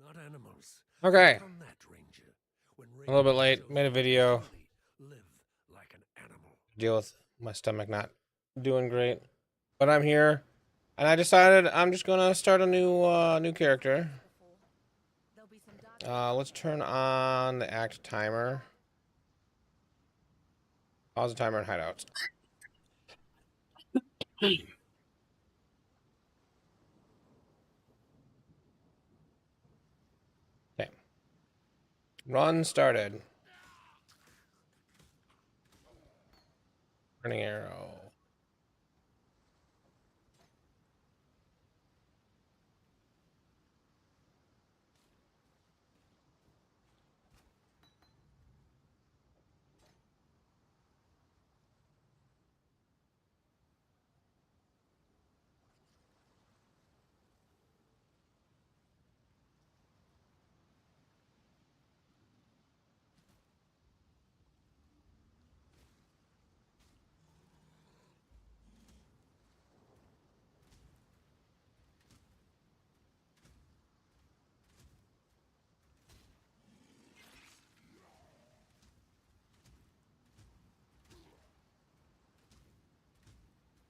not animals. Okay. Work on that, Ranger. When A little bit Ranger is late. Made a over, video. truly live like an animal. Deal with my stomach not doing great. But I'm here. And I decided I'm just gonna start a new character. Let's turn on the act timer. Pause the timer and hideouts. Okay. Run started. Turning arrow.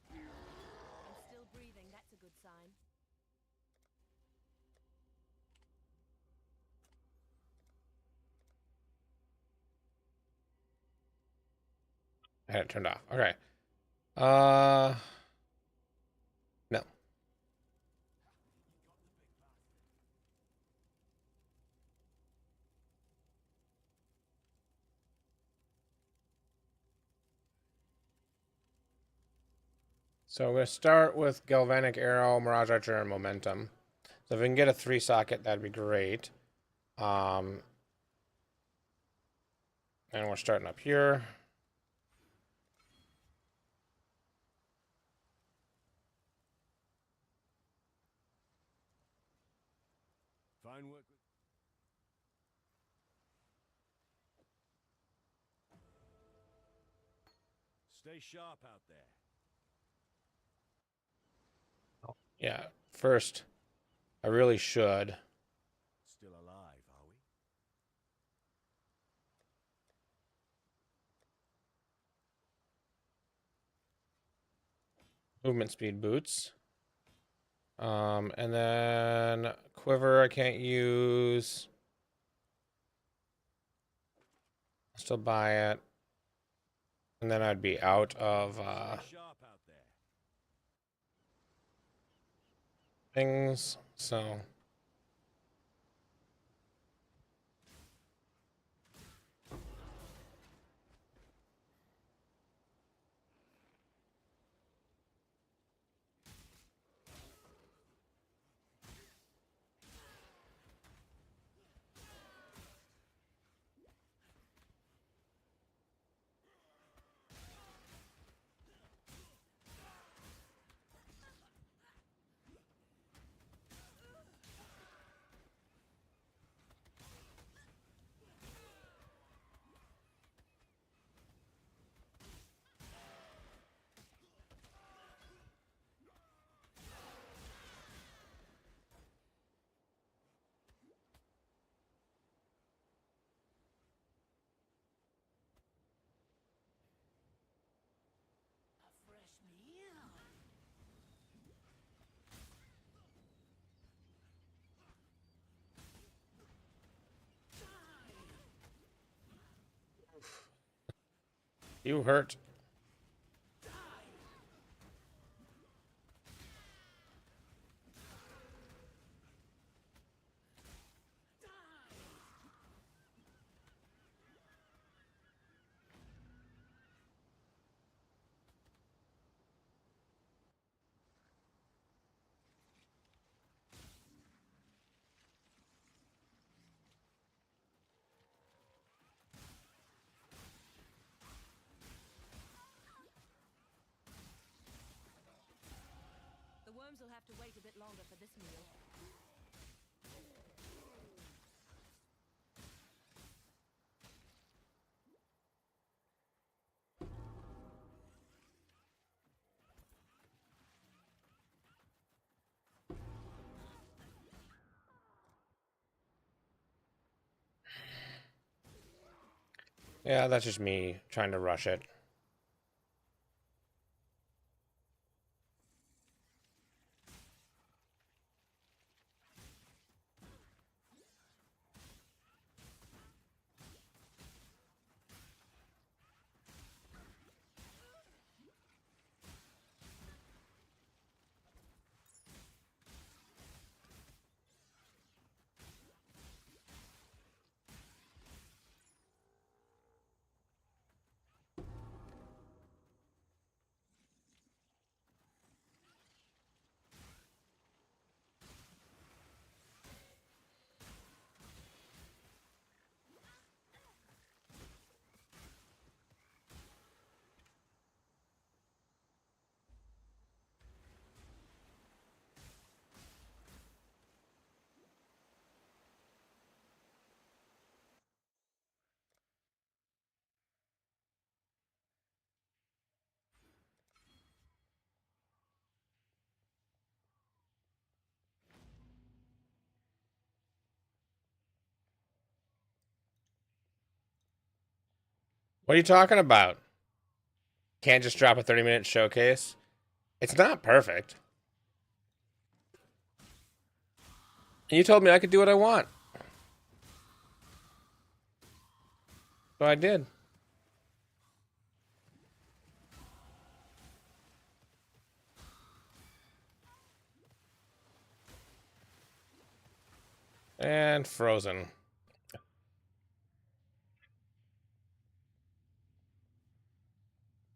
I'm still breathing, that's a good sign. I had it turned off. Okay. Uh no. So we're gonna start with Galvanic Arrow, Mirage Archer, and Momentum. So if we can get a 3-socket, that'd be great. And we're starting up here. Fine work. Stay sharp out there. Yeah, first, I really should. Still alive, are we? Movement speed boots. And then quiver I can't use. I'll still buy it. And then I'd be out of Stay sharp out there. things. So A fresh meal. you hurt. The worms will have to wait a bit longer for this meal. Yeah, that's just me trying to rush it. What are you talking about? Can't just drop a 30-minute showcase? It's not perfect. And you told me I could do what I want. So I did. And frozen.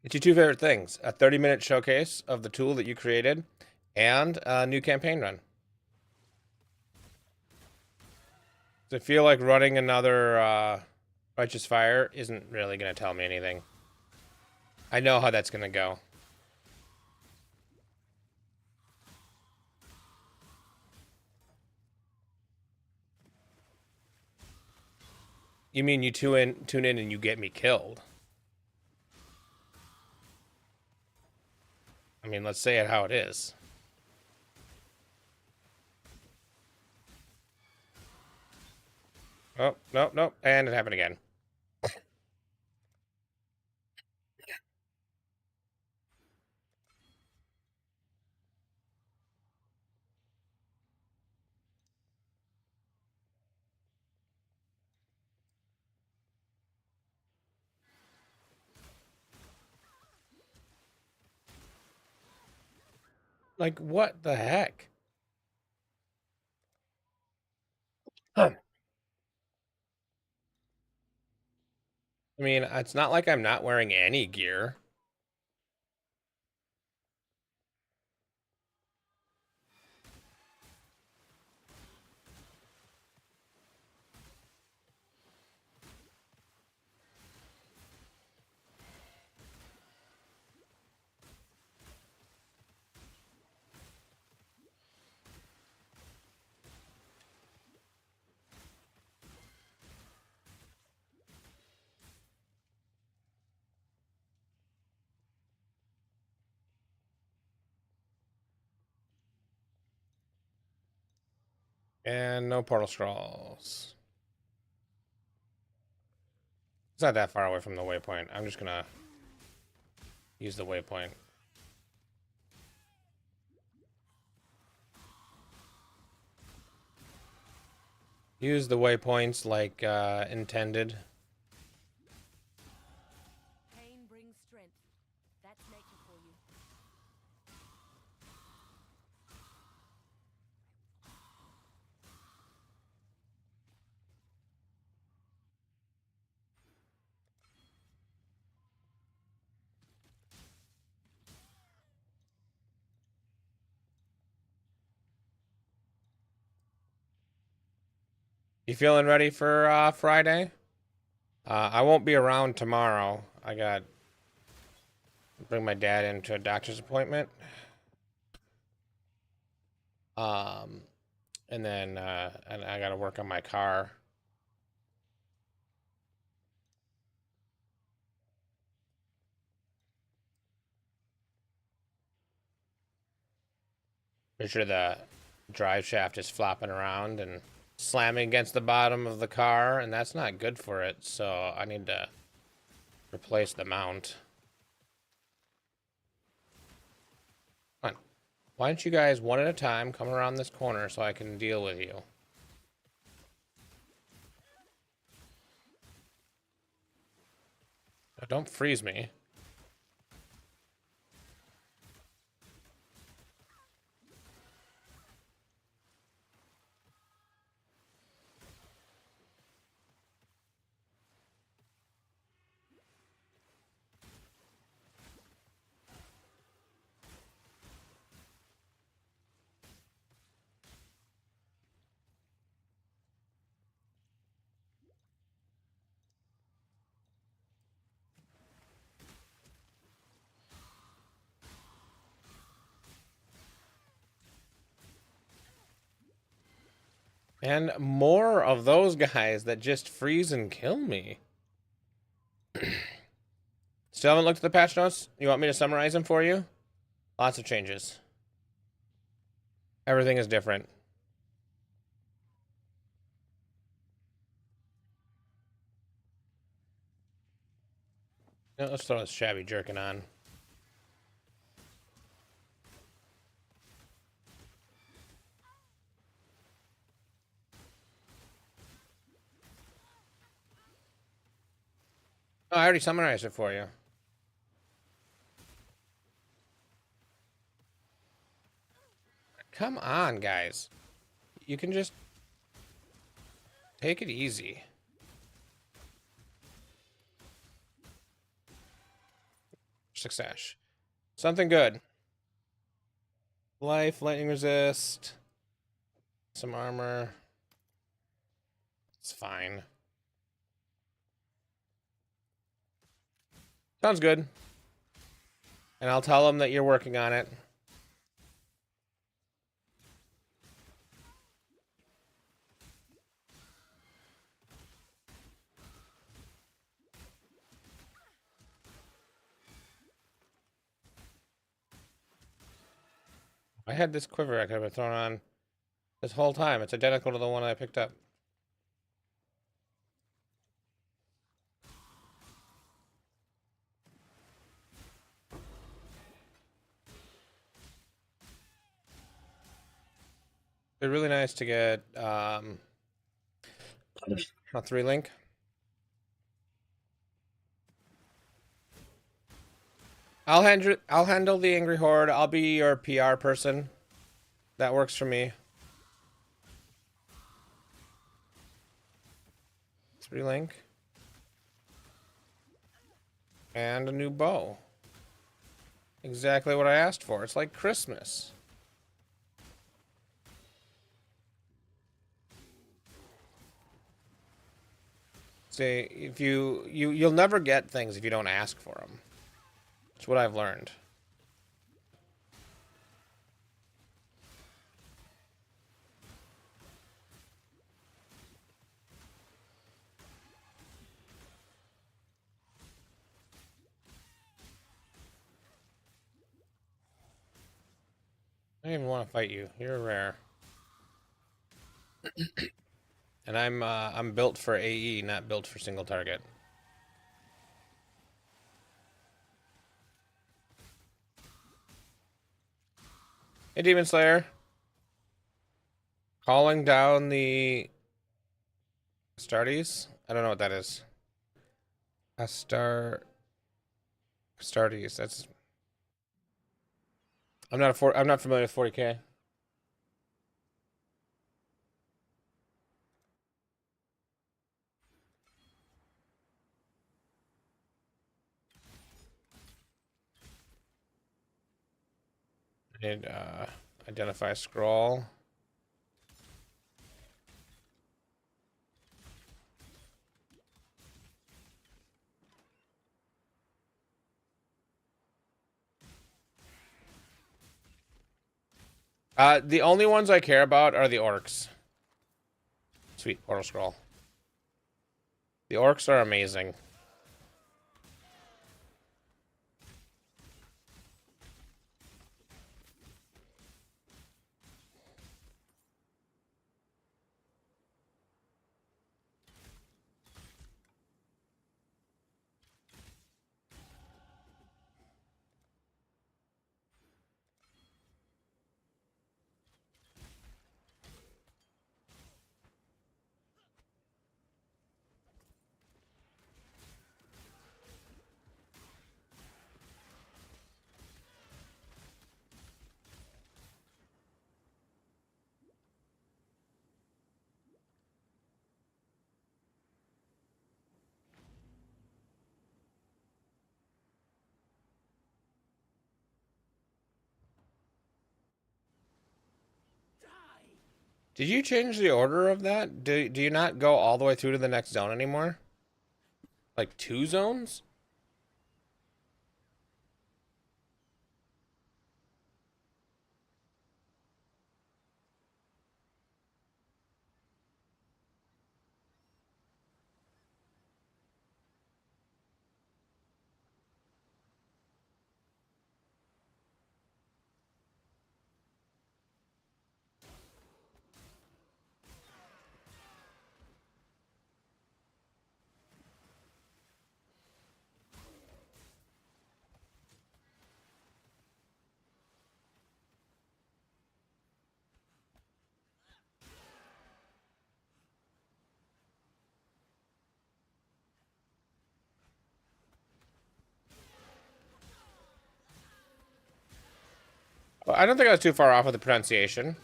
It's your two favorite things. A 30-minute showcase of the tool that you created and a new campaign run. I feel like running another Righteous Fire isn't really going to tell me anything. I know how that's going to go. You mean you tune in and you get me killed? I mean, let's say it how it is. Oh, nope, nope. And it happened again. Like, what the heck? Huh. I mean, it's not like I'm not wearing any gear. And no portal scrolls. It's not that far away from the waypoint. I'm just gonna use the waypoint. Use the waypoints like intended. Pain brings strength. That's nature for you. You feeling ready for Friday? I won't be around tomorrow. I got bring my dad into a doctor's appointment. Um, and then and I got to work on my car. Pretty sure the drive shaft is flopping around and slamming against the bottom of the car, and that's not good for it. So I need to replace the mount. Come on. Why don't you guys, one at a time, come around this corner so I can deal with you? Now, don't freeze me. And more of those guys that just freeze and kill me. Still haven't looked at the patch notes? You want me to summarize them for you? Lots of changes. Everything is different. Now, let's throw this shabby jerkin on. Oh, I already summarized it for you. Come on, guys. You can just take it easy. Success. Something good. Life, lightning resist. Some armor. It's fine. Sounds good. And I'll tell them that you're working on it. I had this quiver I could have been thrown on this whole time. It's identical to the one I picked up. They're really nice to get a 3-link. I'll handle the Angry Horde. I'll be your PR person. That works for me. 3-link. And a new bow. Exactly what I asked for. It's like Christmas. See, if you'll never get things if you don't ask for them. That's what I've learned. I don't even want to fight you. You're rare. And I'm built for AE, not built for single target. Hey, Demon Slayer. Calling down the Astartes? I don't know what that is. Astartes. That's I'm not familiar with 40K. I need identify scroll. The only ones I care about are the orcs. Sweet, portal scroll. The orcs are amazing. Did you change the order of that? Do you not go all the way through to the next zone anymore? Like 2 zones? Well, I don't think I was too far off with the pronunciation.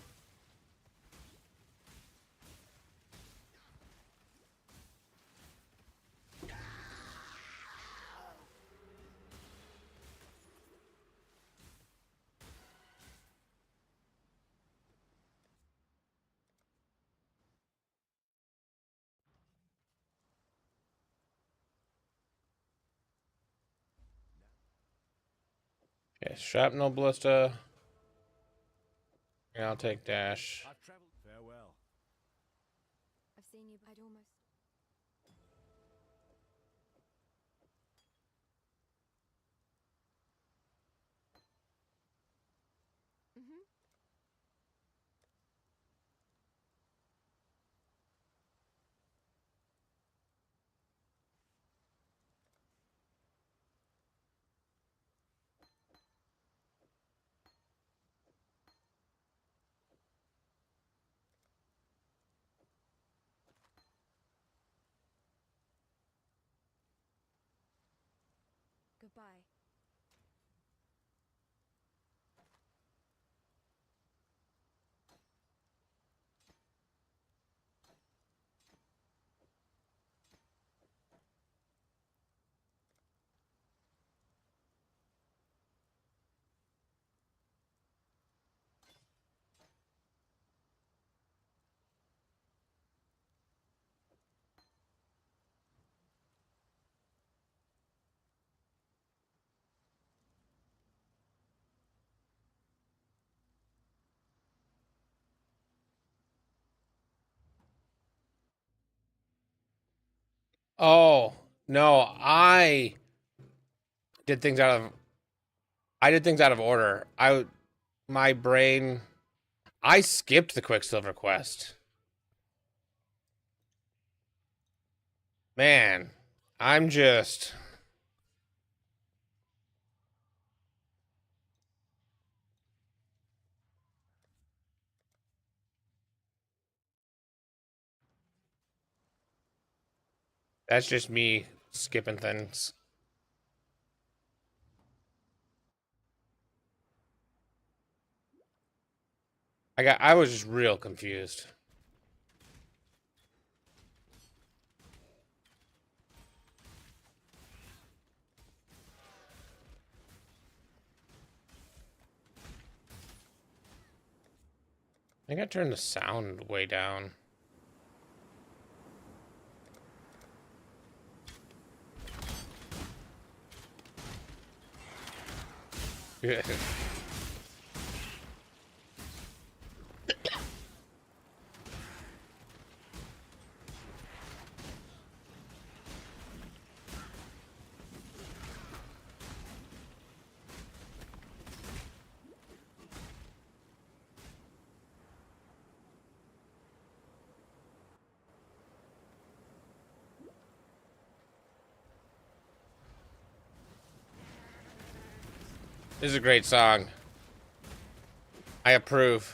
Okay, shrapnel ballista. Yeah, I'll take dash. I've traveled. Farewell. I've seen you. I'd almost. Mm-hmm. Goodbye. Oh, no, did things out of I did things out of order. My brain I skipped the Quicksilver quest. Man, I'm just that's just me skipping things. I was just real confused. I think I turned the sound way down. Yeah. This is a great song. I approve.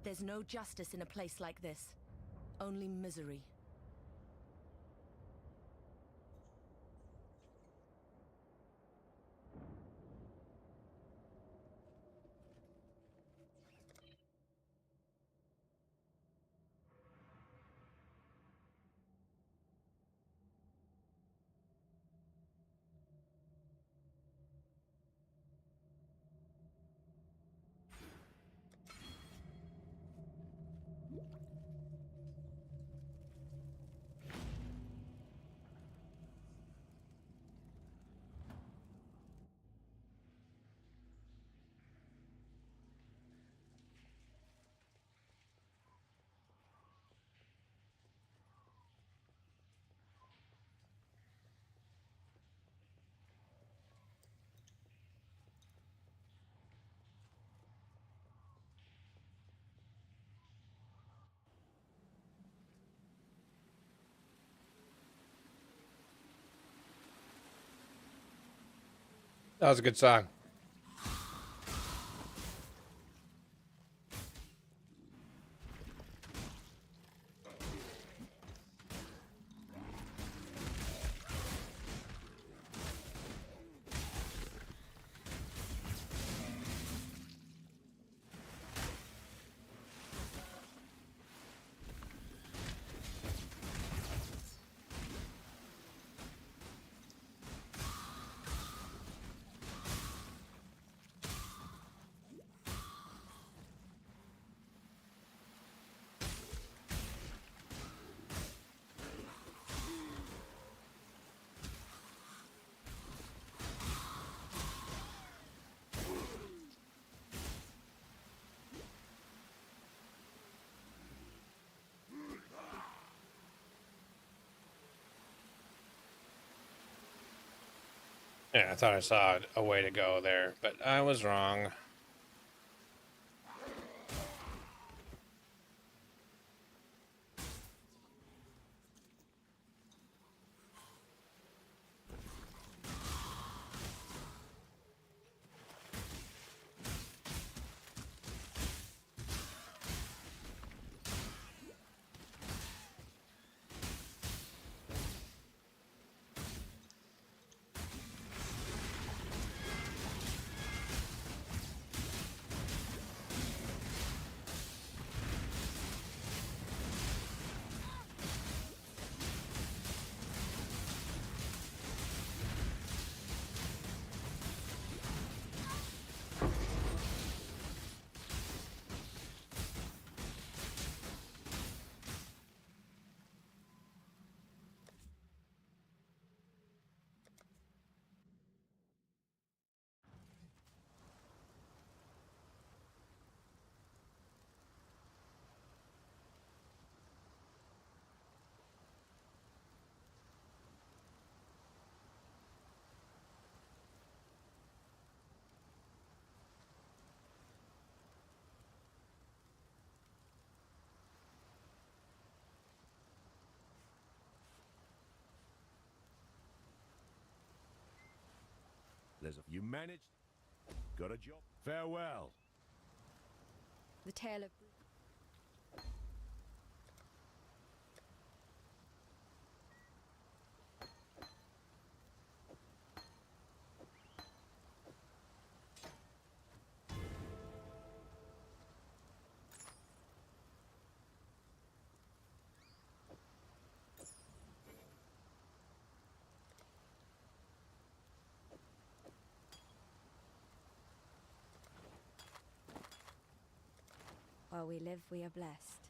There's no justice in a place like this. Only misery. That was a good song. Yeah, I thought I saw a way to go there, but I was wrong. You managed. Got a job. Farewell. The tale of... While we live, we are blessed.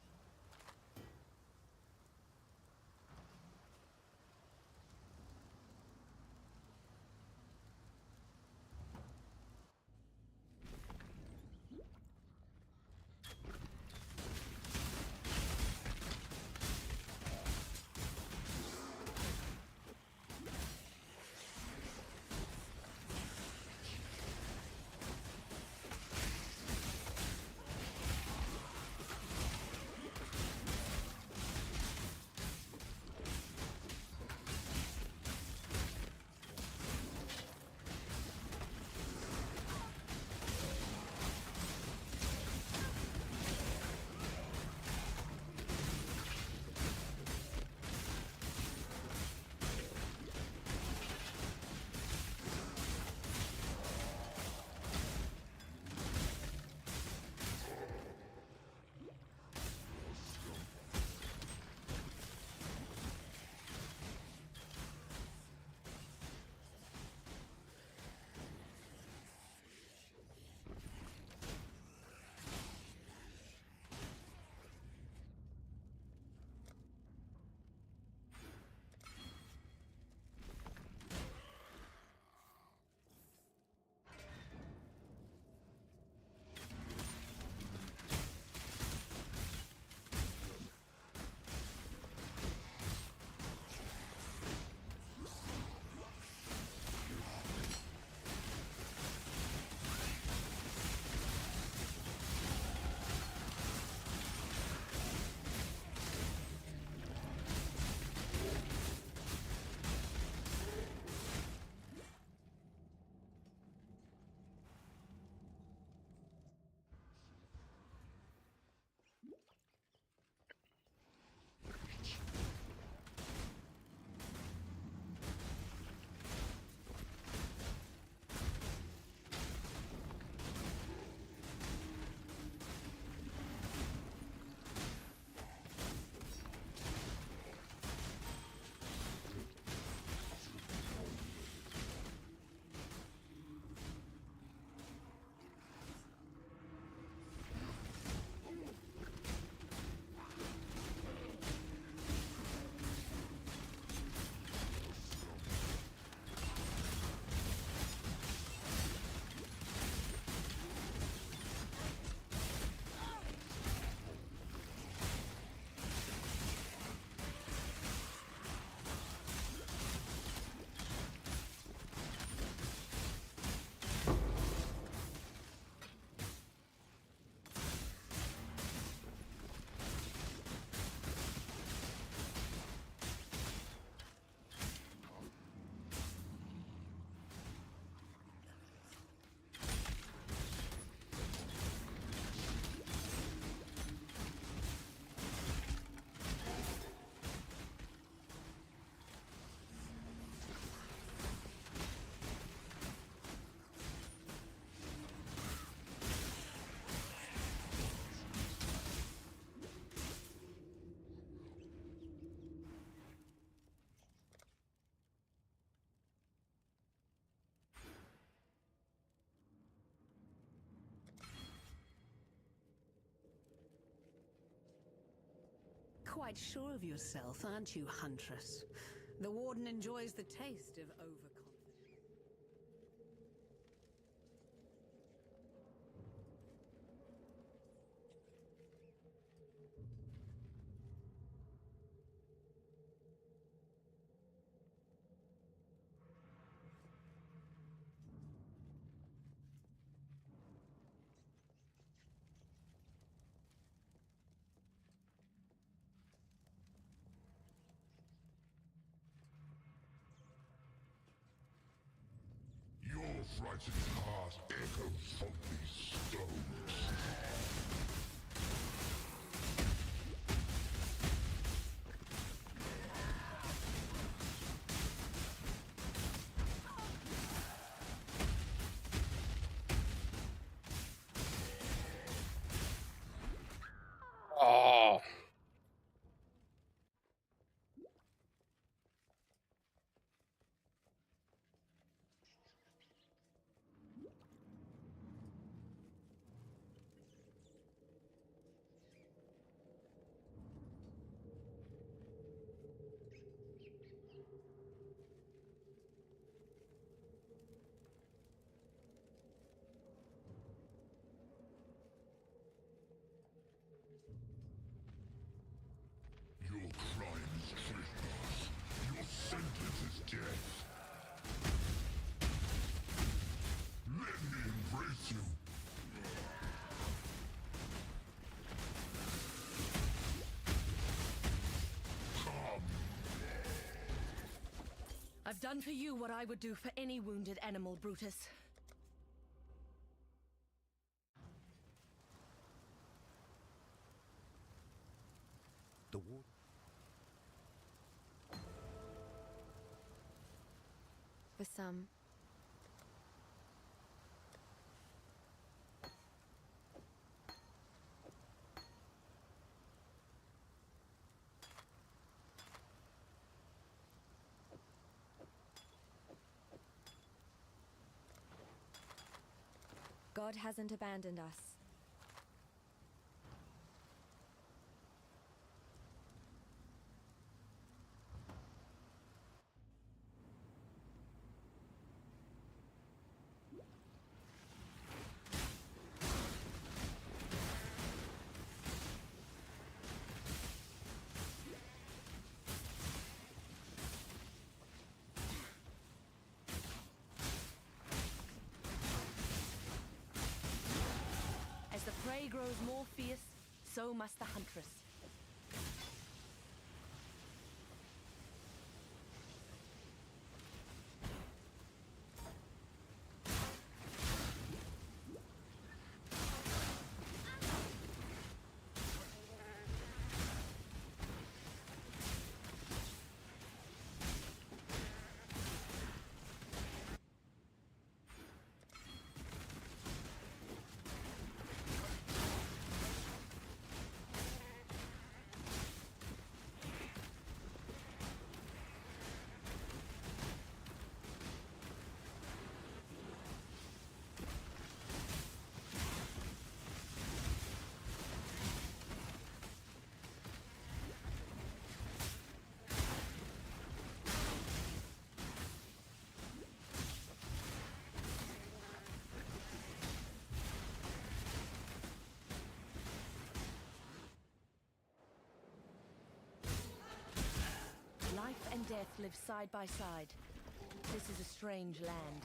quite sure of yourself, aren't you, Huntress? The Warden enjoys the taste of overconfidence. Your frightened heart echoes from these stones. Oh. Your crime is trespass. Your sentence is death. Let me embrace you. Come. I've done for you what I would do for any wounded animal, Brutus. The war. For some. God hasn't abandoned us. As the prey grows more fierce, so must the huntress. Life and death live side by side. This is a strange land.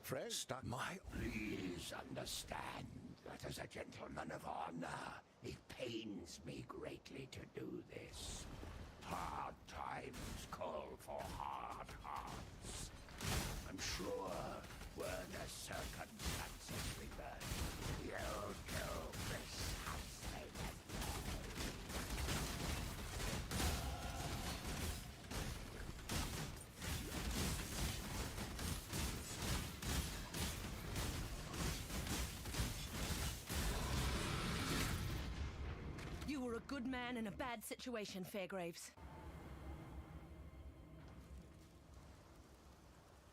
Fred stuck my... Please understand that as a gentleman of honor, it pains me greatly to do this. Hard times call for hard hearts. I'm sure were the circumstances reversed, you'd do precisely as well. You were a good man in a bad situation, Fairgraves.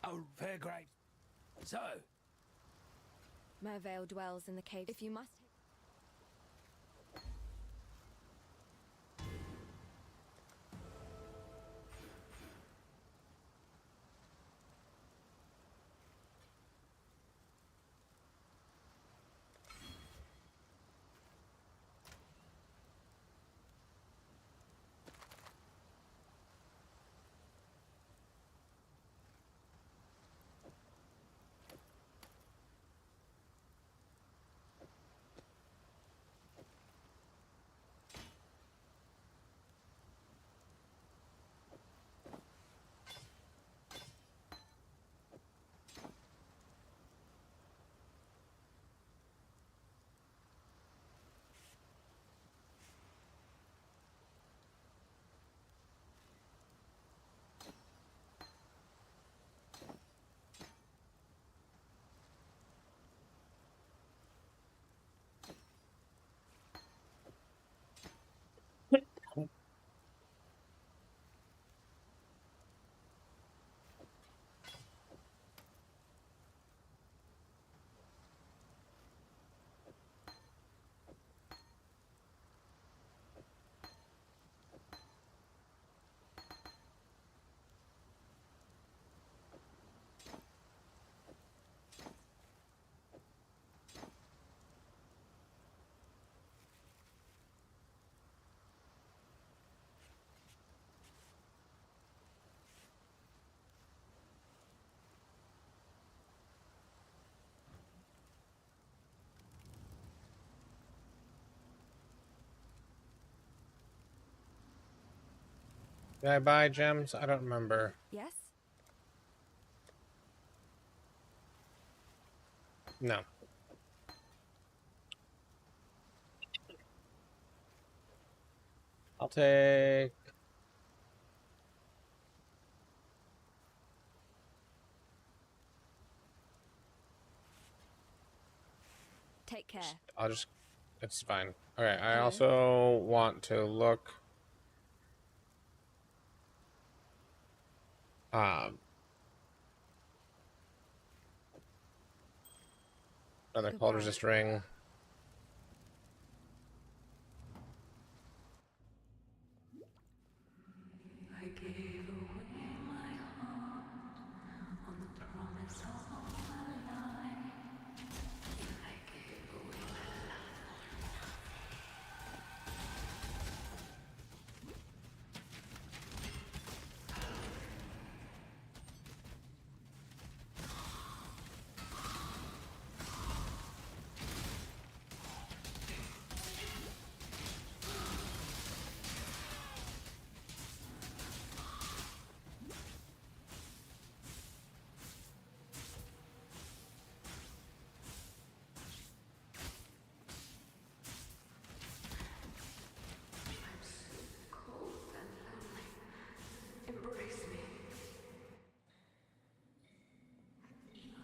Oh, Fairgraves. So, Mervale dwells in the cave. If you must... Did I buy gems? I don't remember. Yes? No. I'll take... Take care. I'll just... It's fine. Okay, I Hello? also want to look... Another cold Goodbye. resist ring. I gave away my heart on the promise of a lie. I gave away my love. I'm so cold and lonely. Embrace me.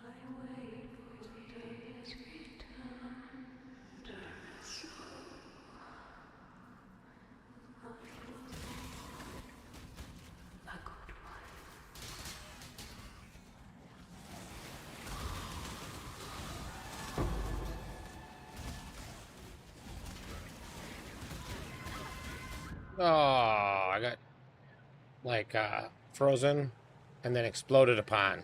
I wait for the day's return. Darkness slow. I will a good wife. Oh, I got like frozen and then exploded upon.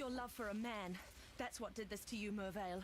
your love for a man. That's what did this to you, Mervale.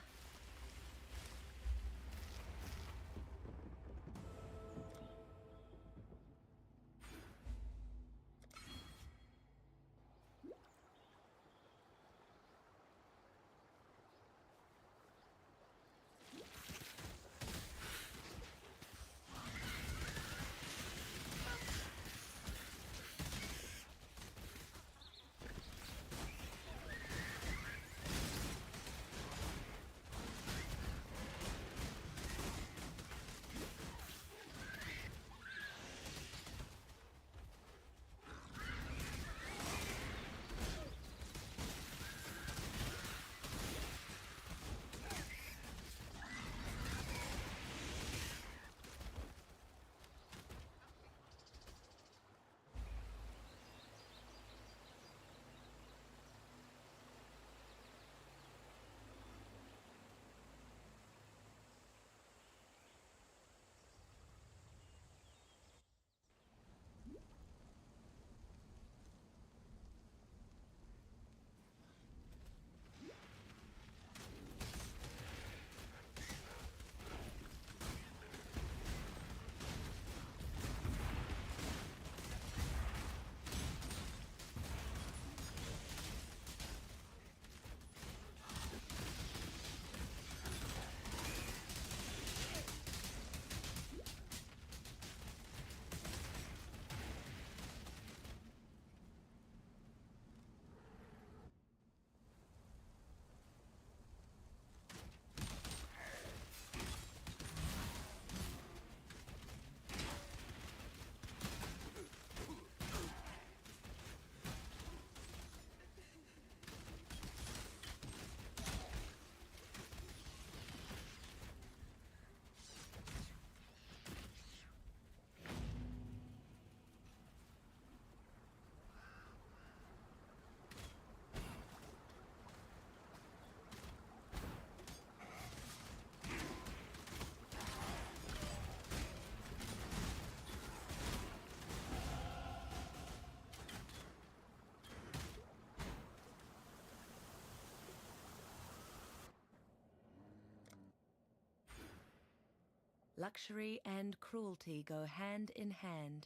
Luxury and cruelty go hand in hand.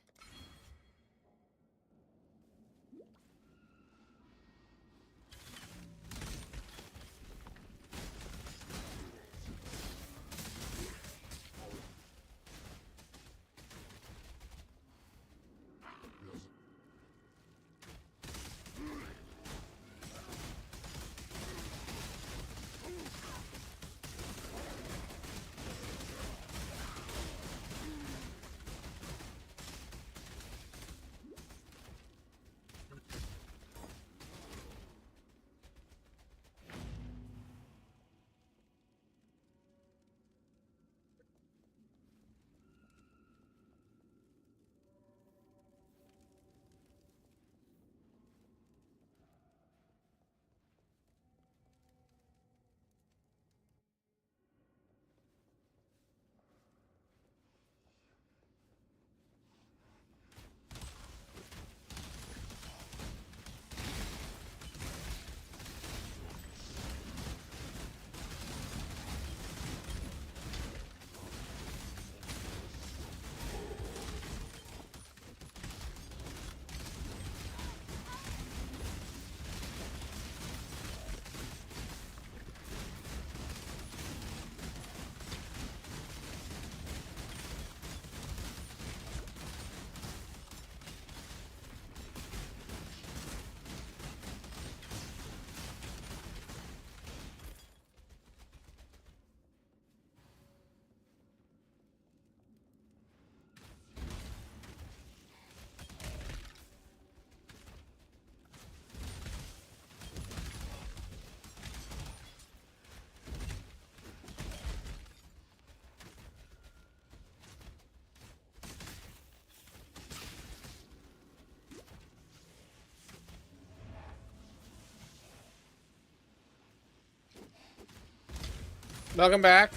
Welcome back.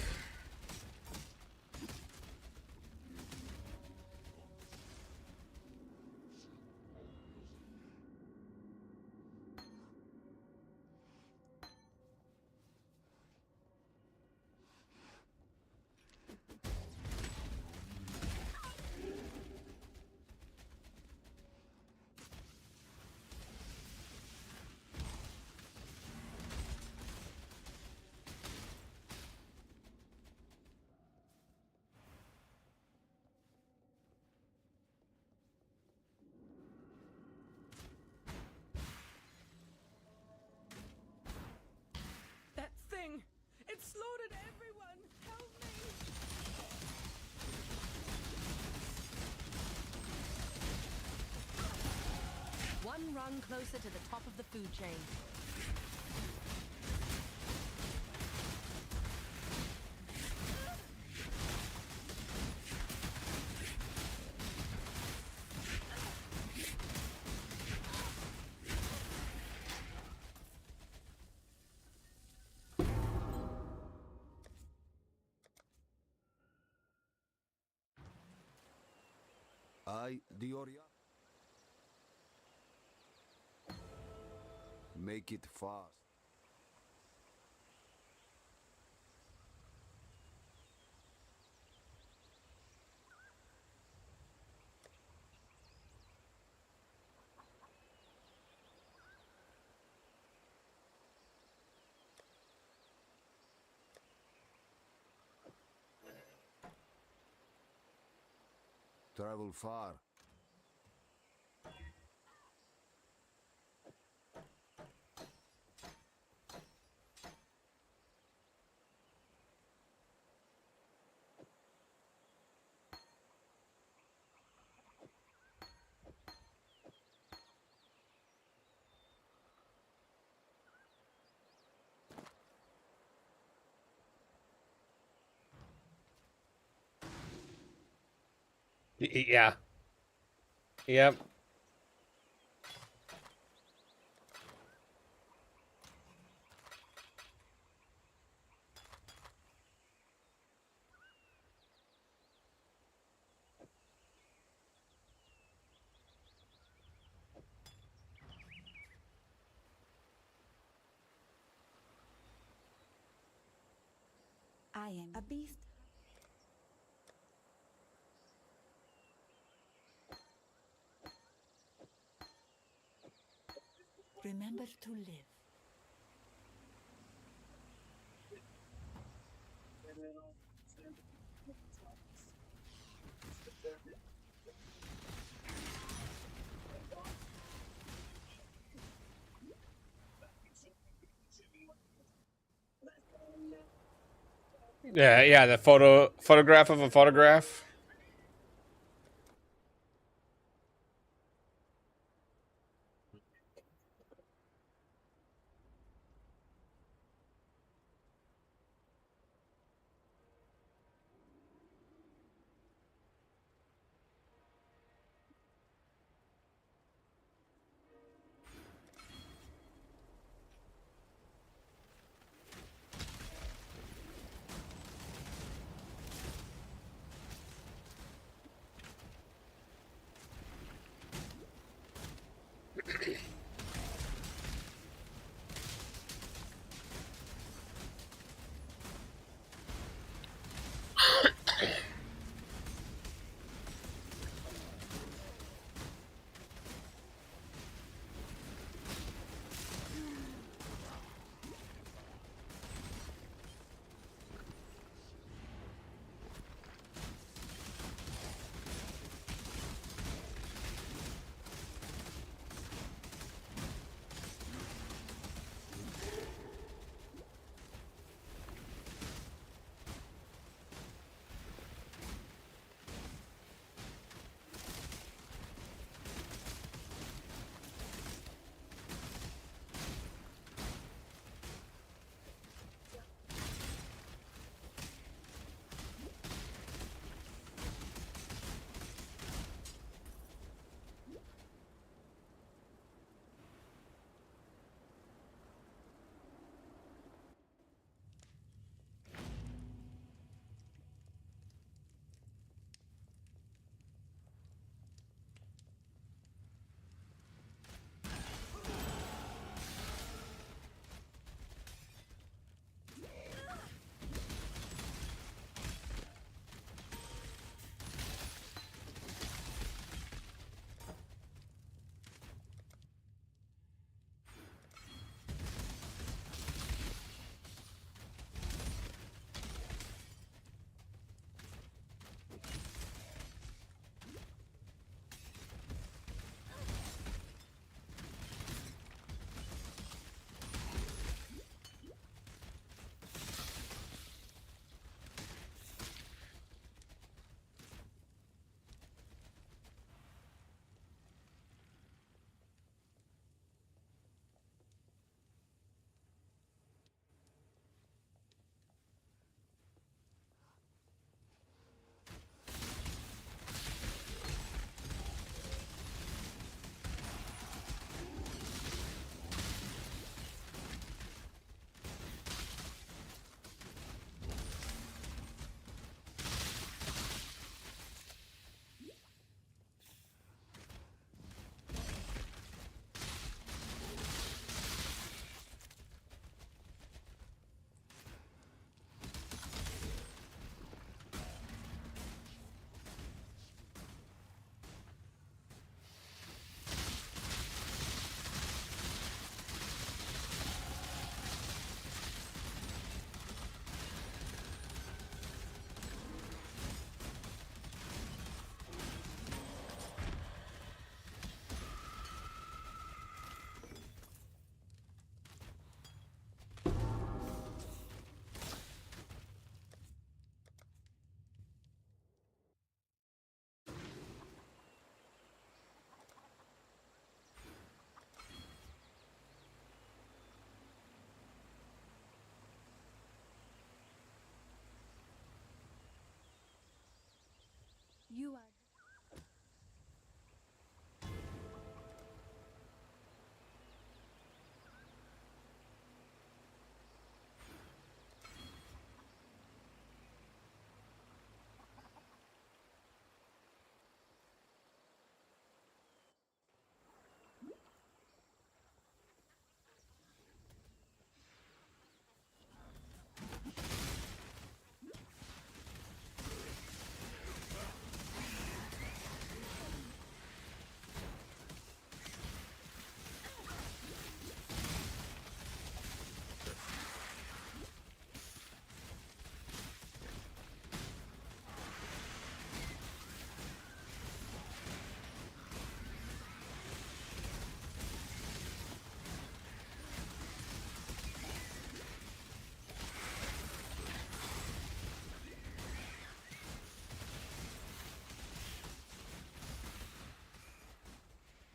rung closer to the top of the food chain. The Orion. Make it fast. Travel far. Yeah. Yep. I am a beast. Remember to live. Yeah, yeah, the photograph of a photograph.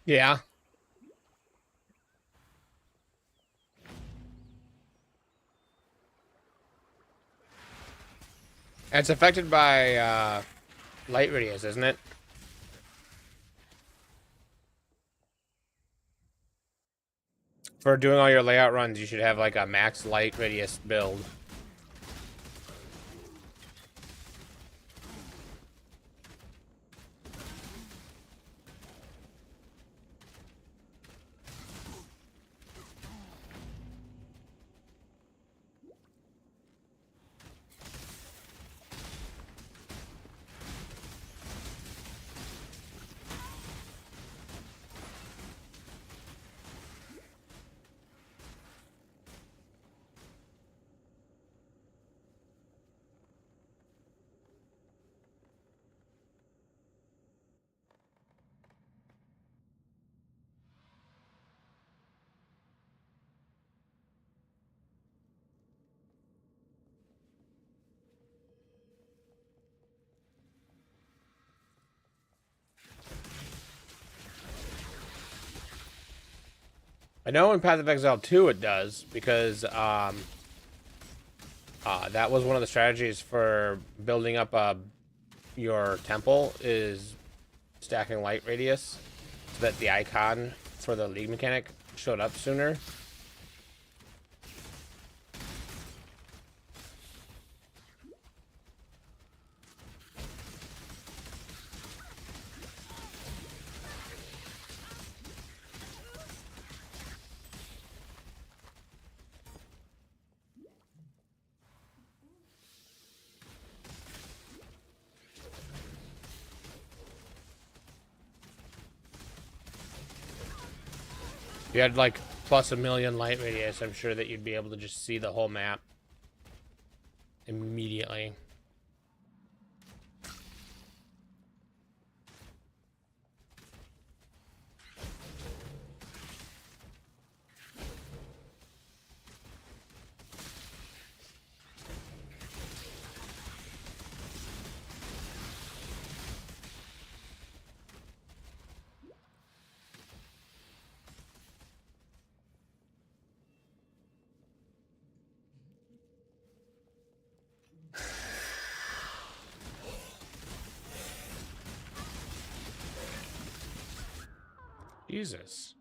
Yeah. It's affected by light radius, isn't it? For doing all your layout runs, you should have like a max light radius build. I know in Path of Exile 2 it does, because that was one of the strategies for building up your temple, is stacking light radius, so that the icon for the league mechanic showed up sooner. If you had like plus a million light radius, I'm sure that you'd be able to just see the whole map immediately. Jesus.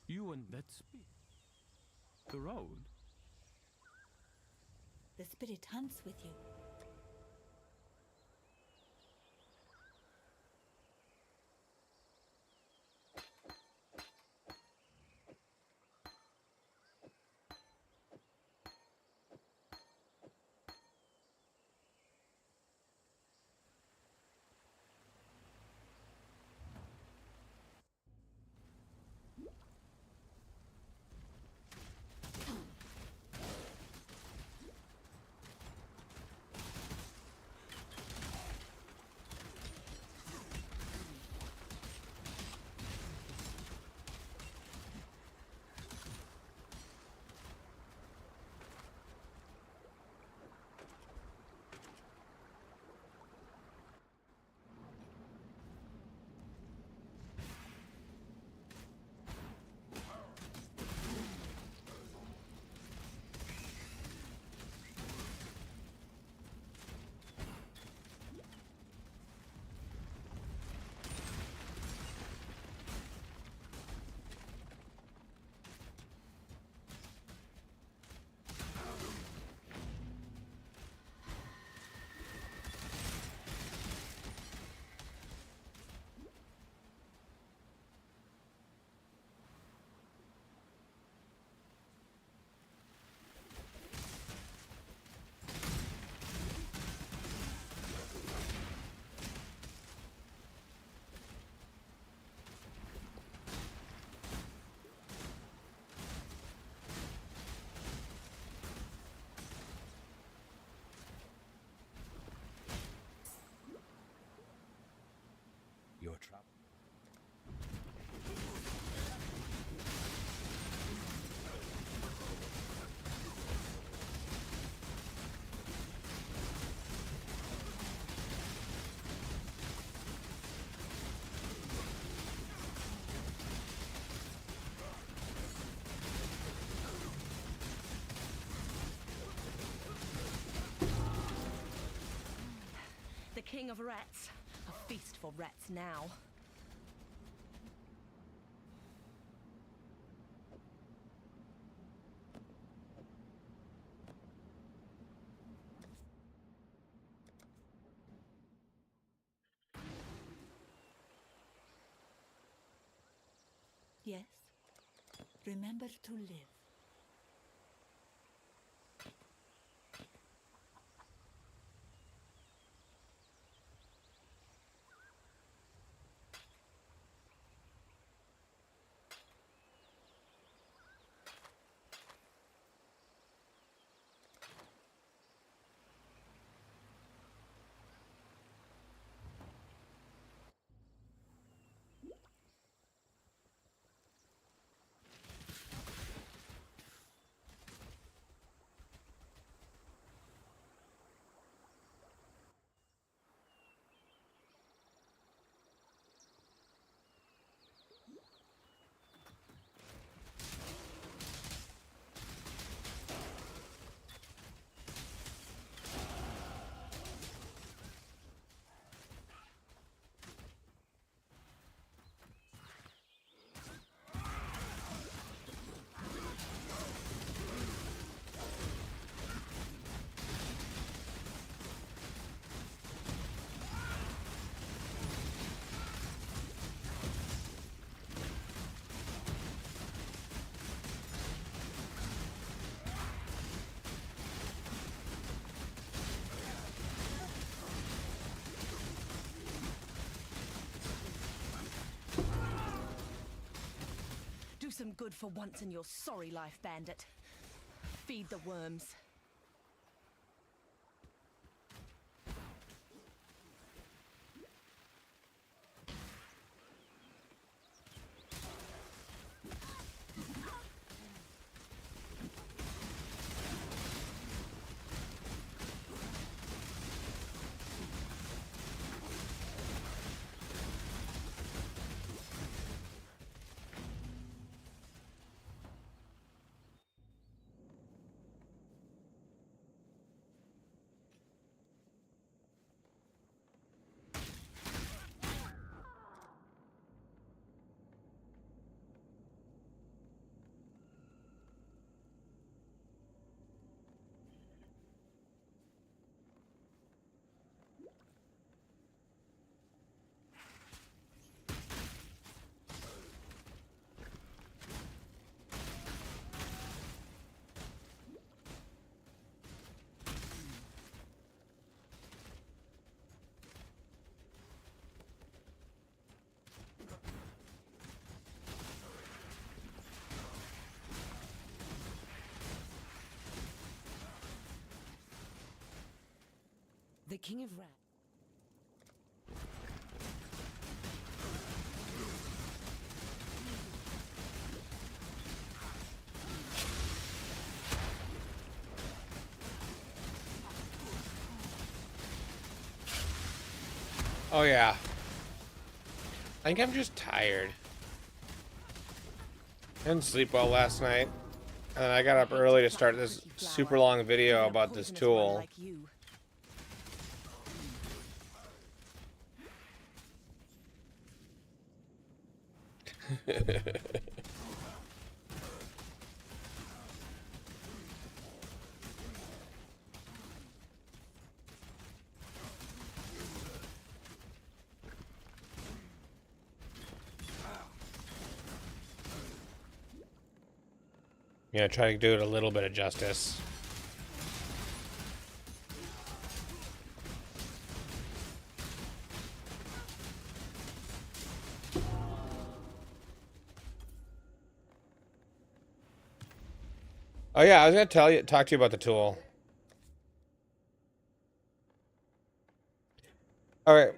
You and that spirit. The road. The spirit hunts with you. trap. The king of rats. A feast for rats now. Yes. Remember to live. Do some good for once in your sorry life, bandit. Feed the worms. The king of rats. Oh yeah. I think I'm just tired. I didn't sleep well last night. And then I got up early to start this super long video about this tool. Like you. Yeah, try to do it a little bit of justice. Oh yeah, I was gonna talk to you about the tool. All right.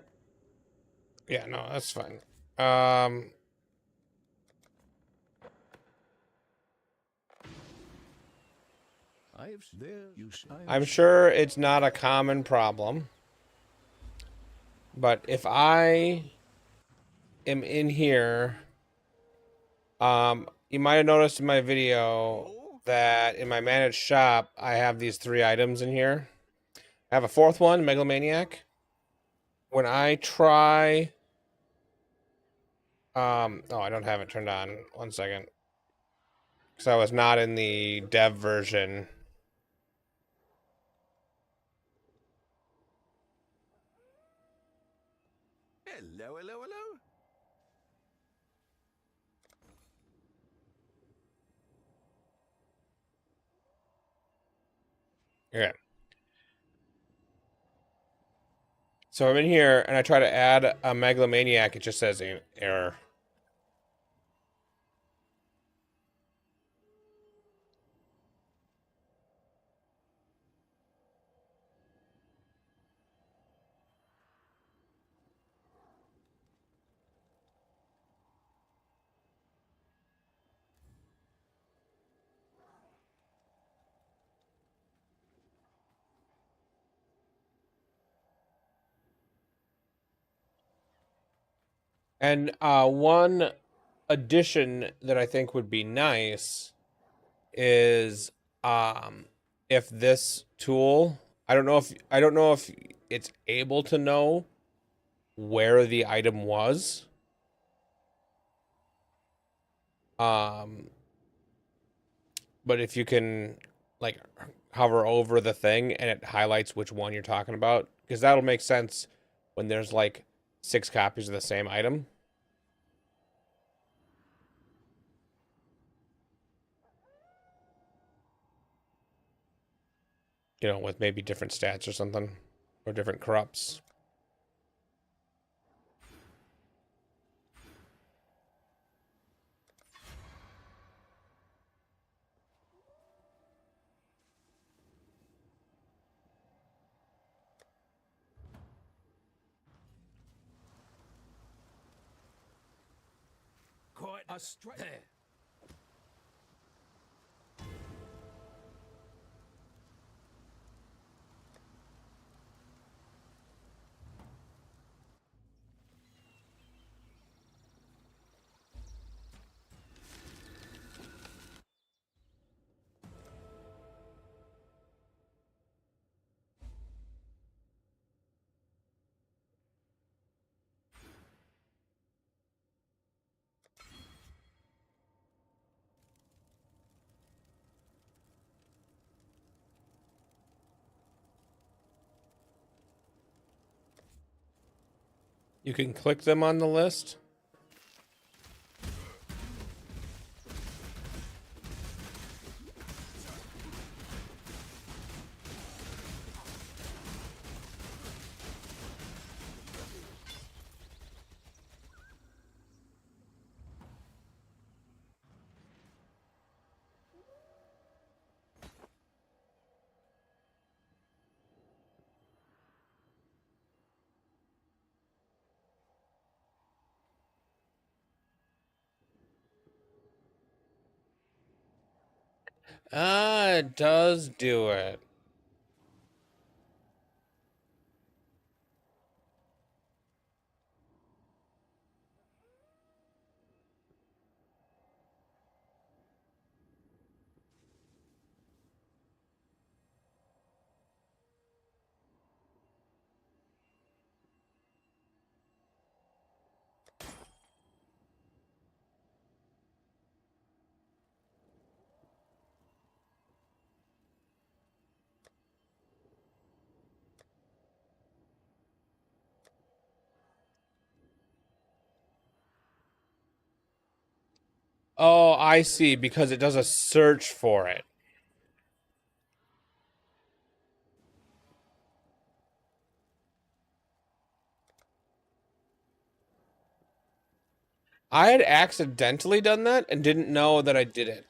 Yeah, no, that's fine. Um, I'm sure it's not a common problem, but if I am in here, you might have noticed in my video that in my managed shop, I have these 3 items in here. I have a 4th one, Megalomaniac. When I try, oh, I don't have it turned on. 1 second. Because I was not in the dev version. Hello, hello, hello. Okay. So I'm in here and I try to add a Megalomaniac. It just says error. And one addition that I think would be nice is if this tool, I don't know if it's able to know where the item was. Um, but if you can like hover over the thing and it highlights which one you're talking about, because that'll make sense when there's like 6 copies of the same item. You know, with maybe different stats or something, or different corrupts. Quite a straight. You can click them on the list. Ah, it does do it. Oh, I see, because it does a search for it. I had accidentally done that and didn't know that I did it.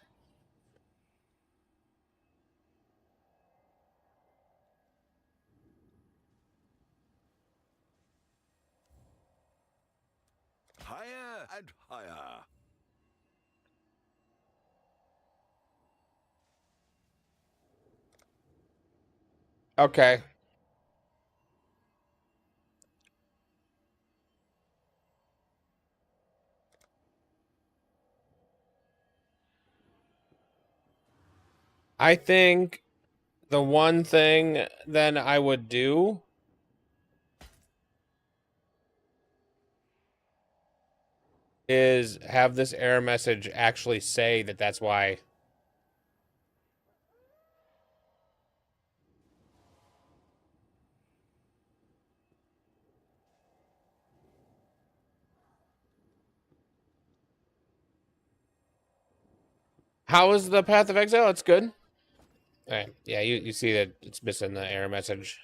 higher and higher. Okay. I think the one thing then I would do is have this error message actually say that that's why. How is the Path of Exile? It's good. All right. Yeah, you see that it's missing the error message.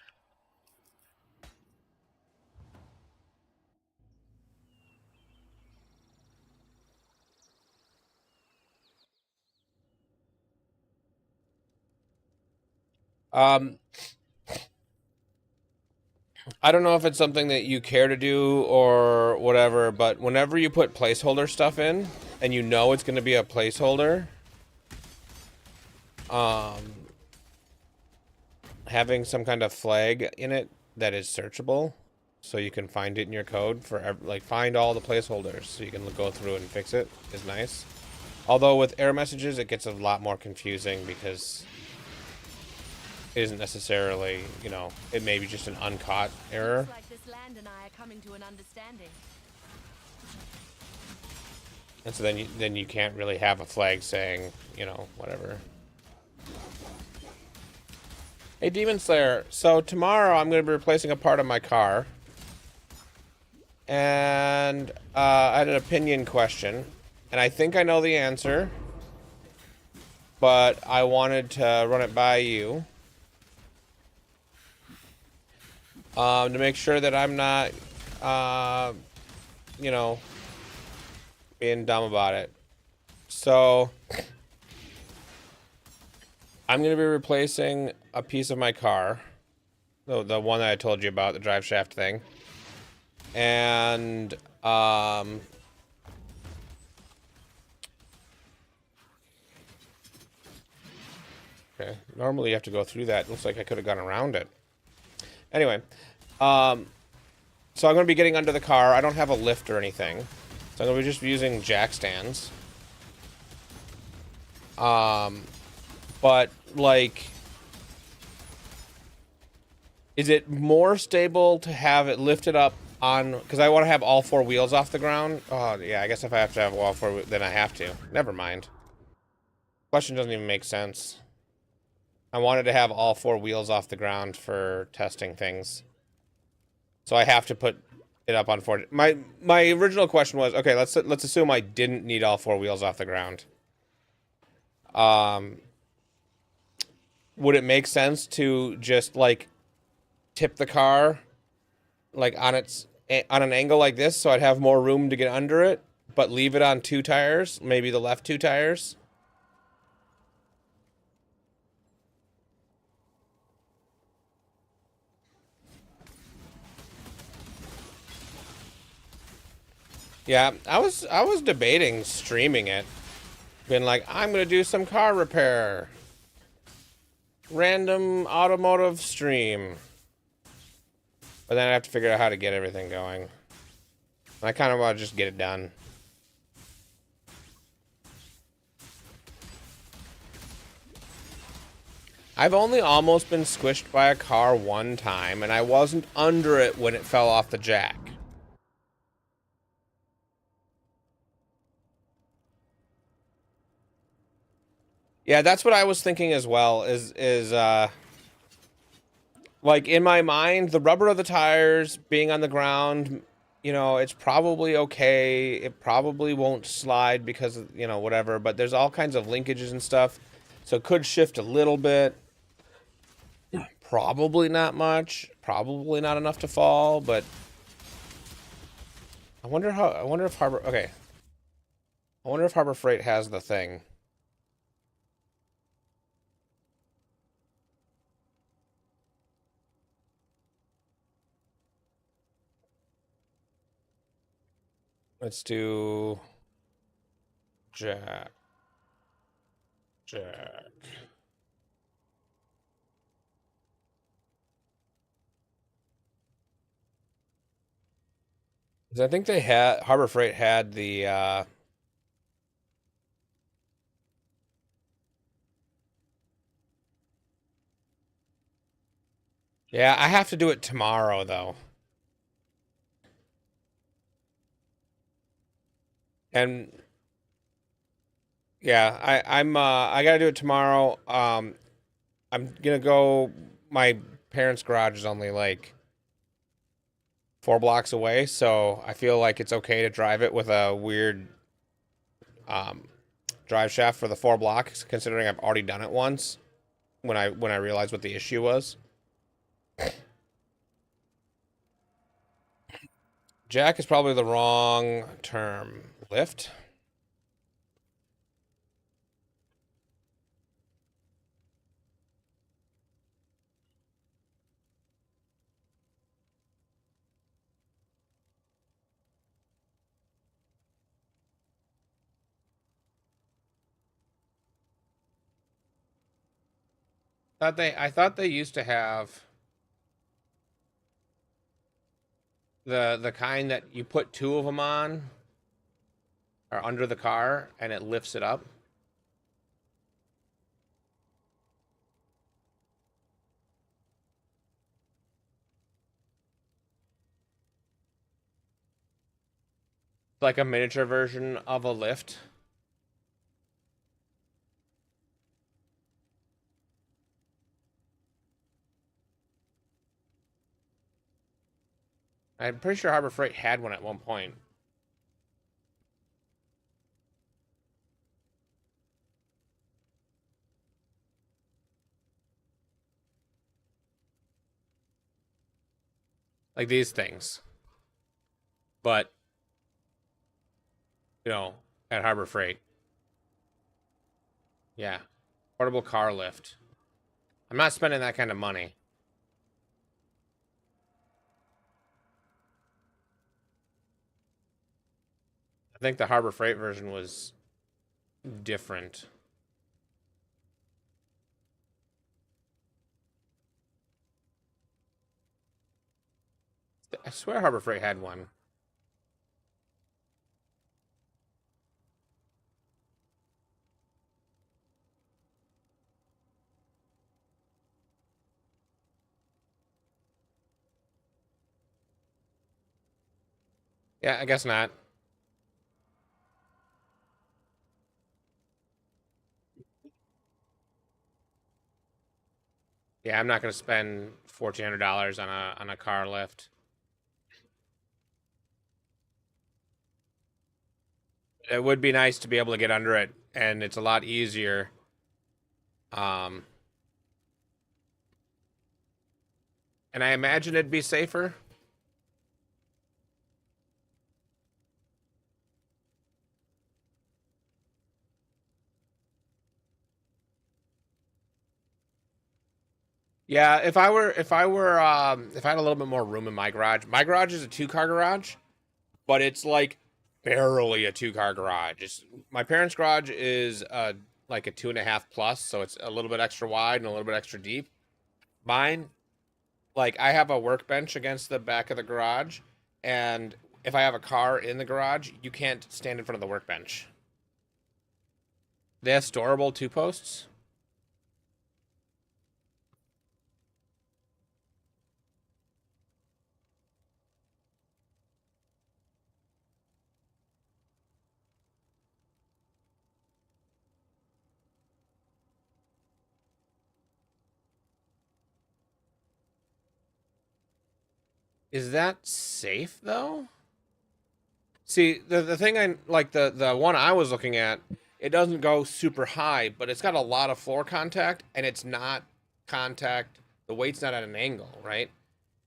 Um, I don't know if it's something that you care to do or whatever, but whenever you put placeholder stuff in and you know it's going to be a placeholder, having some kind of flag in it that is searchable so you can find it in your code for like find all the placeholders so you can go through and fix it is nice. Although with error messages it gets a lot more confusing because it isn't necessarily, you know, it may be just an uncaught error. Looks like this land and I are coming to an understanding. And so then you can't really have a flag saying, you know, whatever. Hey, Demon Slayer. So tomorrow I'm going to be replacing a part of my car. And I had an opinion question. And I think I know the answer. But I wanted to run it by you. To make sure that I'm not, you know, being dumb about it. So I'm going to be replacing a piece of my car. The one that I told you about, the drive shaft thing. And, okay. Normally you have to go through that. Looks like I could have gone around it. Anyway, so I'm going to be getting under the car. I don't have a lift or anything. So I'm going to be just using jack stands. But, like, is it more stable to have it lifted up on... Because I want to have all four wheels off the ground. Oh, yeah, I guess if I have to have all four, then I have to. Never mind. Question doesn't even make sense. I wanted to have all four wheels off the ground for testing things. So I have to put it up on four... My original question was, okay, let's assume I didn't need all four wheels off the ground. Would it make sense to just, like, tip the car, like, on an angle like this, so I'd have more room to get under it, but leave it on two tires, maybe the left two tires? Yeah, I was debating streaming it. Being like, I'm gonna do some car repair. Random automotive stream. But then I have to figure out how to get everything going. I kind of want to just get it done. I've only almost been squished by a car one time, and I wasn't under it when it fell off the jack. Yeah, that's what I was thinking as well, like, in my mind, the rubber of the tires being on the ground, you know, it's probably okay. It probably won't slide because of, you know, whatever, but there's all kinds of linkages and stuff. So it could shift a little bit. Probably not much. Probably not enough to fall, but I wonder if Harbor, okay. I wonder if Harbor Freight has the thing. Let's do Jack. Jack. 'Cause I think they had Harbor Freight had the yeah, I have to do it tomorrow though. And yeah, I gotta do it tomorrow. I'm gonna go. My parents' garage is only like 4 blocks away, so I feel like it's okay to drive it with a weird um, drive shaft for the 4 blocks, considering I've already done it once when I realized what the issue was. Jack is probably the wrong term. Lift. I thought they used to have the kind that you put two of them on or under the car and it lifts it up. Like a miniature version of a lift. I'm pretty sure Harbor Freight had one at one point. Like these things. But, you know, at Harbor Freight. Yeah. Portable car lift. I'm not spending that kind of money. I think the Harbor Freight version was different. I swear Harbor Freight had one. Yeah, I guess not. Yeah, I'm not going to spend $1,400 on a car lift. It would be nice to be able to get under it, and it's a lot easier. Um, and I imagine it'd be safer. Yeah, if I had a little bit more room in my garage. My garage is a 2-car garage, but it's like barely a 2-car garage. My parents' garage is like a 2.5 plus, so it's a little bit extra wide and a little bit extra deep. Mine, like I have a workbench against the back of the garage, and if I have a car in the garage, you can't stand in front of the workbench. They have storable 2 posts. Is that safe though? See, the thing I like the one I was looking at, it doesn't go super high, but it's got a lot of floor contact and it's not contact, the weight's not at an angle, right?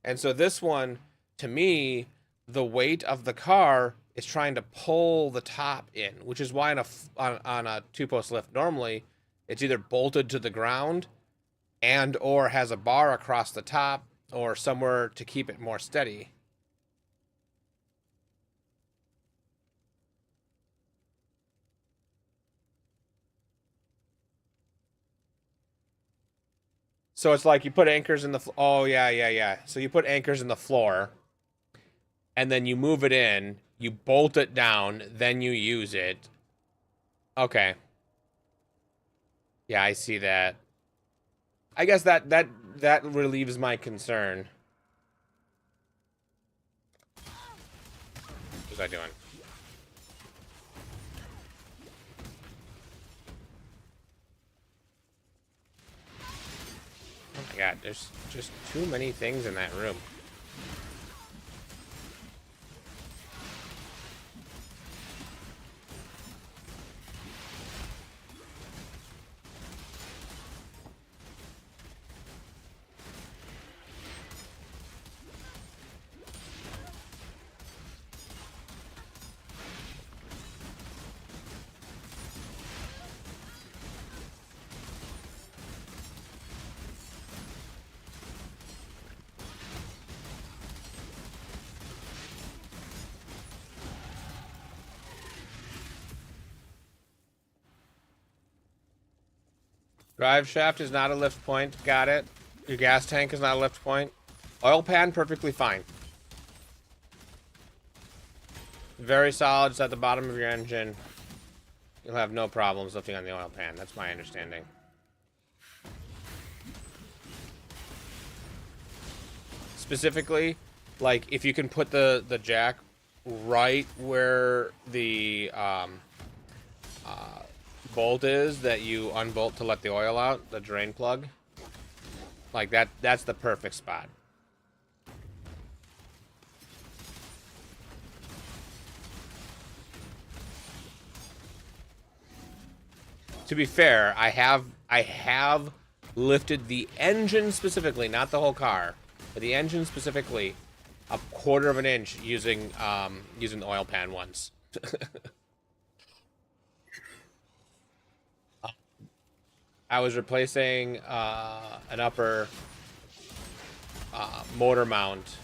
And so this one, to me, the weight of the car is trying to pull the top in, which is why on a 2 post lift normally it's either bolted to the ground and or has a bar across the top or somewhere to keep it more steady. So it's like you put anchors in the... Oh, yeah. So you put anchors in the floor, and then you move it in, you bolt it down, then you use it. Okay. Yeah, I see that. I guess that relieves my concern. What was I doing? Oh my god, there's just too many things in that room. Drive shaft is not a lift point. Got it. Your gas tank is not a lift point. Oil pan, perfectly fine. Very solid. It's at the bottom of your engine. You'll have no problems lifting on the oil pan. That's my understanding. Specifically, like, if you can put the jack right where the bolt is that you unbolt to let the oil out, the drain plug. Like that's the perfect spot. To be fair, I have lifted the engine specifically, not the whole car, but the engine specifically, a quarter of an inch using the oil pan once. I was replacing an upper motor mount.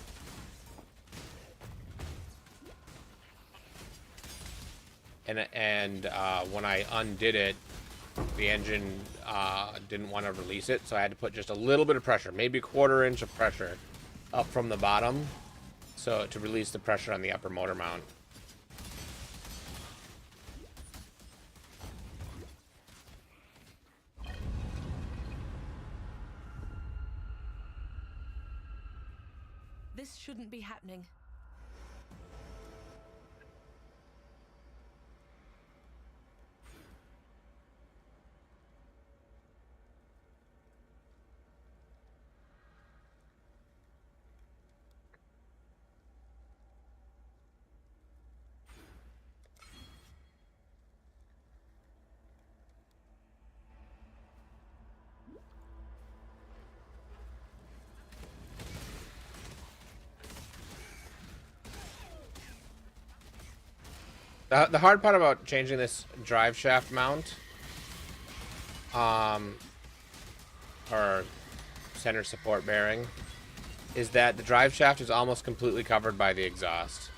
And when I undid it, the engine didn't want to release it, so I had to put just a little bit of pressure, maybe a quarter inch of pressure up from the bottom, so to release the pressure on the upper motor mount. This shouldn't be happening. The hard part about changing this drive shaft mount, or center support bearing, is that the drive shaft is almost completely covered by the exhaust.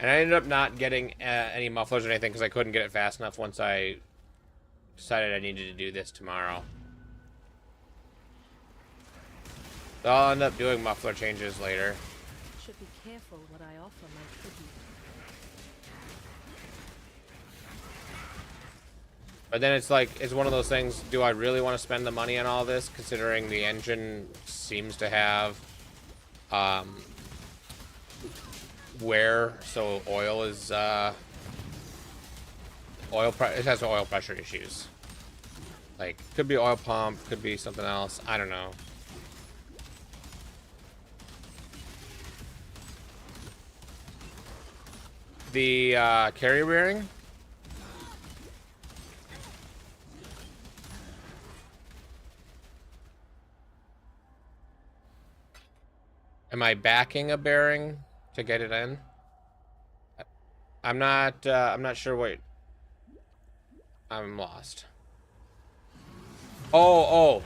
And I ended up not getting any mufflers or anything because I couldn't get it fast enough once I decided I needed to do this tomorrow. So I'll end up doing muffler changes later. Should be careful what I offer my tribute. But then it's like, it's one of those things, do I really want to spend the money on all this, considering the engine seems to have wear, so oil is, it has oil pressure issues. Like, could be oil pump, could be something else, I don't know. The carrier bearing? Am I backing a bearing to get it in? I'm not sure what... I'm lost. No.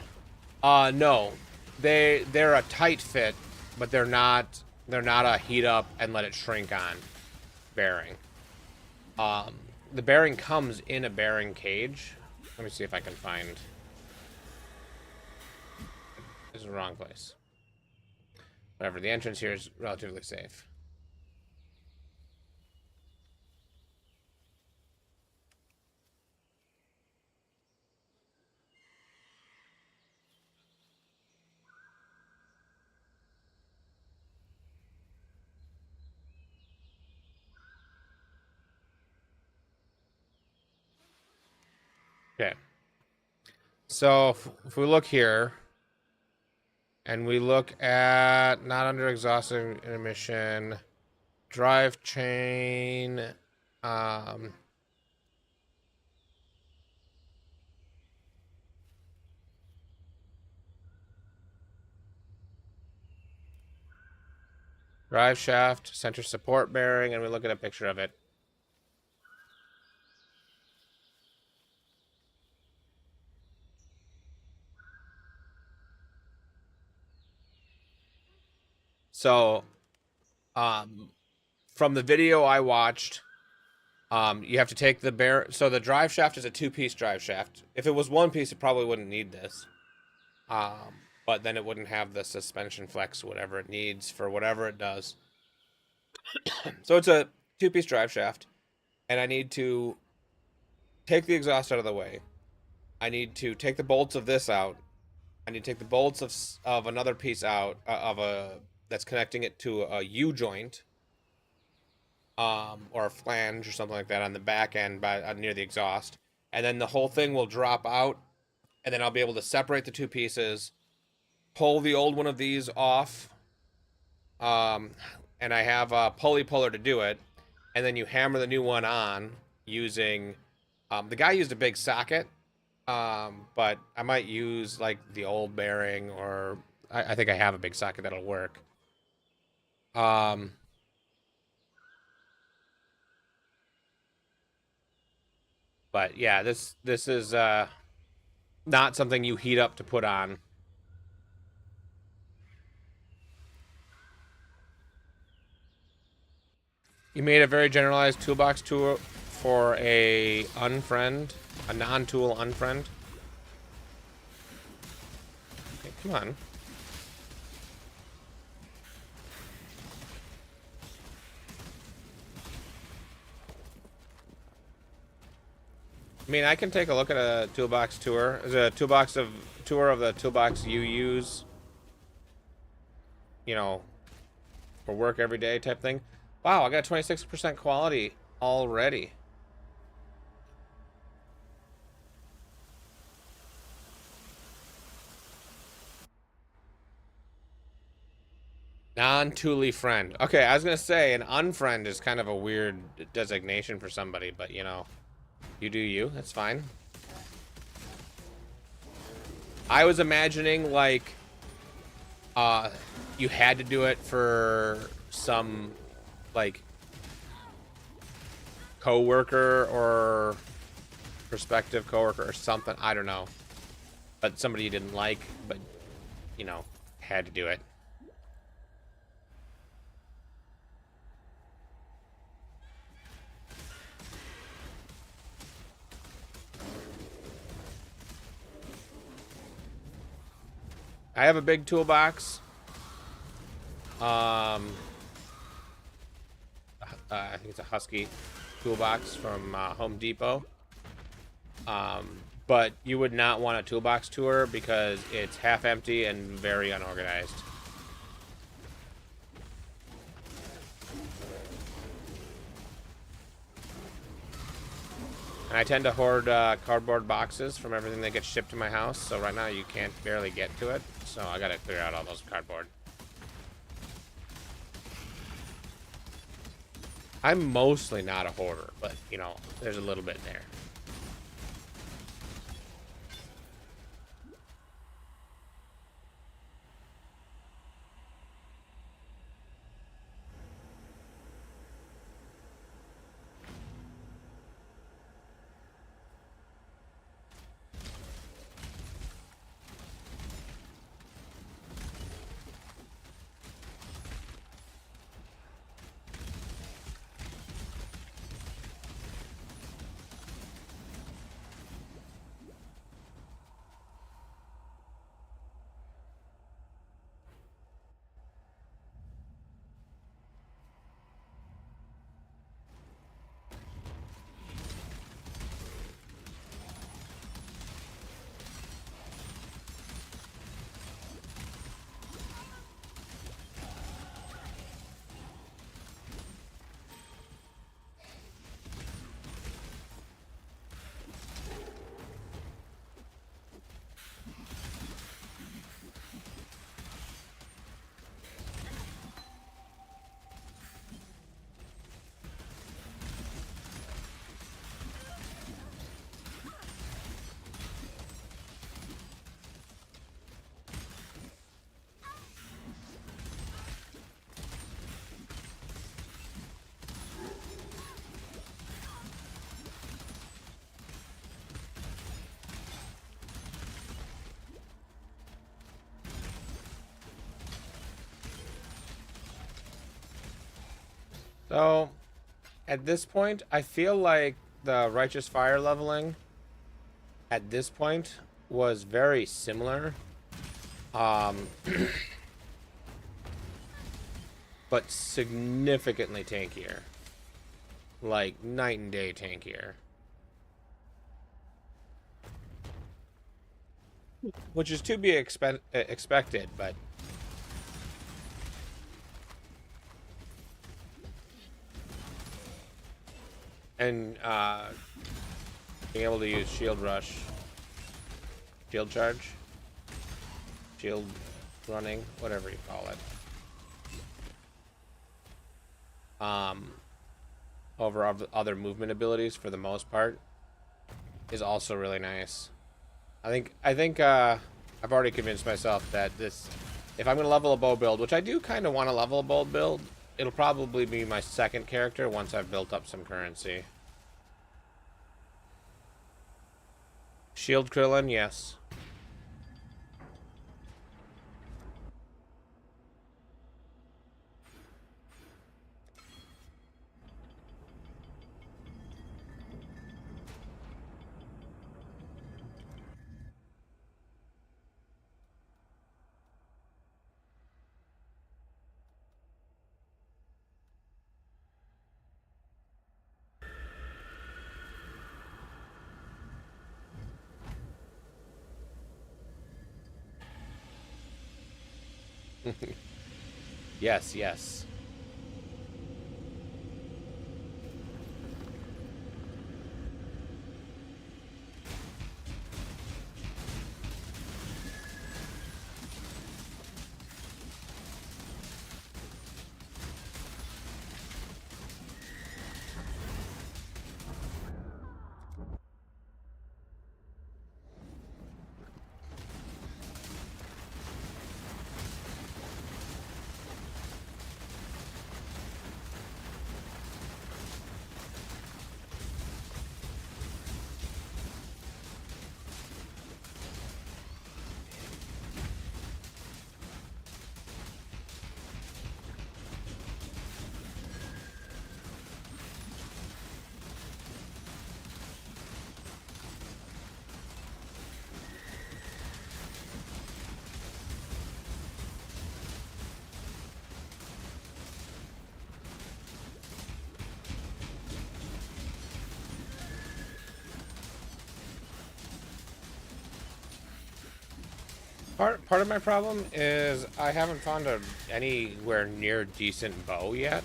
They're a tight fit, but they're not a heat up and let it shrink on bearing. The bearing comes in a bearing cage. Let me see if I can find... is the wrong place. Whatever, the entrance here is relatively safe. Okay. So if we look here, and we look at not under exhausting emission, drive chain, drive shaft, center support bearing, and we look at a picture of it. So, from the video I watched, you have to take the bear. So the drive shaft is a 2-piece drive shaft. If it was 1 piece, it probably wouldn't need this. But then it wouldn't have the suspension flex, whatever it needs for whatever it does. So it's a 2-piece drive shaft, and I need to take the exhaust out of the way. I need to take the bolts of this out. I need to take the bolts of another piece out that's connecting it to a U joint, or a flange or something like that on the back end near the exhaust, and then the whole thing will drop out, and then I'll be able to separate the 2 pieces, pull the old one of these off, and I have a pulley puller to do it, and then you hammer the new one on using. The guy used a big socket. But I might use like the old bearing, or I think I have a big socket that'll work. But yeah, this is not something you heat up to put on. You made a very generalized toolbox tool for a non-tool unfriend. Okay, come on. I mean, I can take a look at a toolbox tour. There's a tour of the toolbox you use, you know, for work every day type thing. Wow, I got 26% quality already. Non-tooly friend. Okay, I was gonna say an unfriend is kind of a weird designation for somebody, but you know, you do you. That's fine. I was imagining like you had to do it for some like coworker or prospective coworker or something. I don't know, but somebody you didn't like, but you know, had to do it. I have a big toolbox. I think it's a Husky toolbox from Home Depot. But you would not want a toolbox tour because it's half empty and very unorganized. And I tend to hoard cardboard boxes from everything that gets shipped to my house. So right now you can't barely get to it. So I gotta clear out all those cardboard. I'm mostly not a hoarder, but you know, there's a little bit there. So, at this point, I feel like the Righteous Fire leveling at this point was very similar. But significantly tankier. Like, night and day tankier. Which is to be expected, but... And, being able to use Shield Rush. Shield Charge. Shield Running, whatever you call it. Over other movement abilities for the most part is also really nice. I think I've already convinced myself that this, if I'm gonna level a bow build, which I do kind of want to level a bow build, it'll probably be my second character once I've built up some currency. Shield Krillin, yes. Yes, yes. Part of my problem is I haven't found a anywhere near decent bow yet.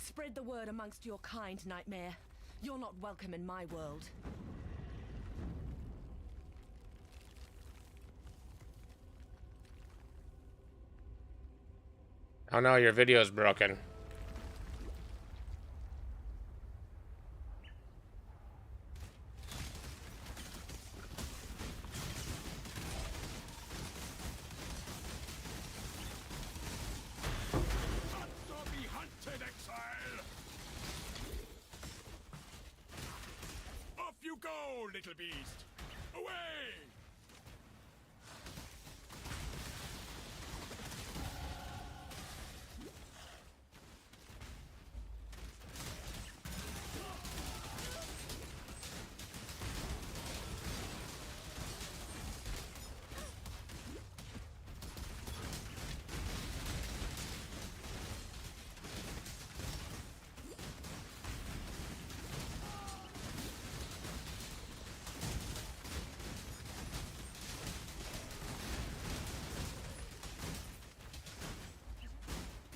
Spread the word amongst your kind, Nightmare. You're not welcome in my world. Oh no, your video's broken. Be hunted, Exile! Off you go, little beast! Away!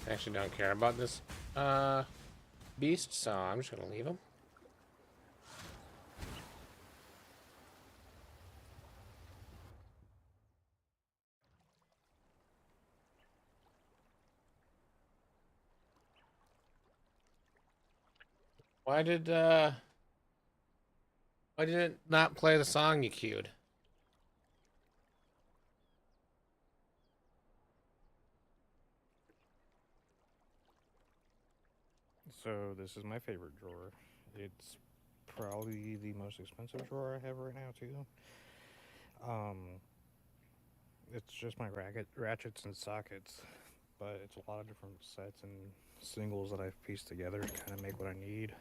I actually don't care about this beast, so I'm just gonna leave him. Why did Why did it not play the song you queued? So this is my favorite drawer. It's probably the most expensive drawer I have right now too. It's just my ratchets and sockets, but it's a lot of different sets and singles that I've pieced together to kind of make what I need.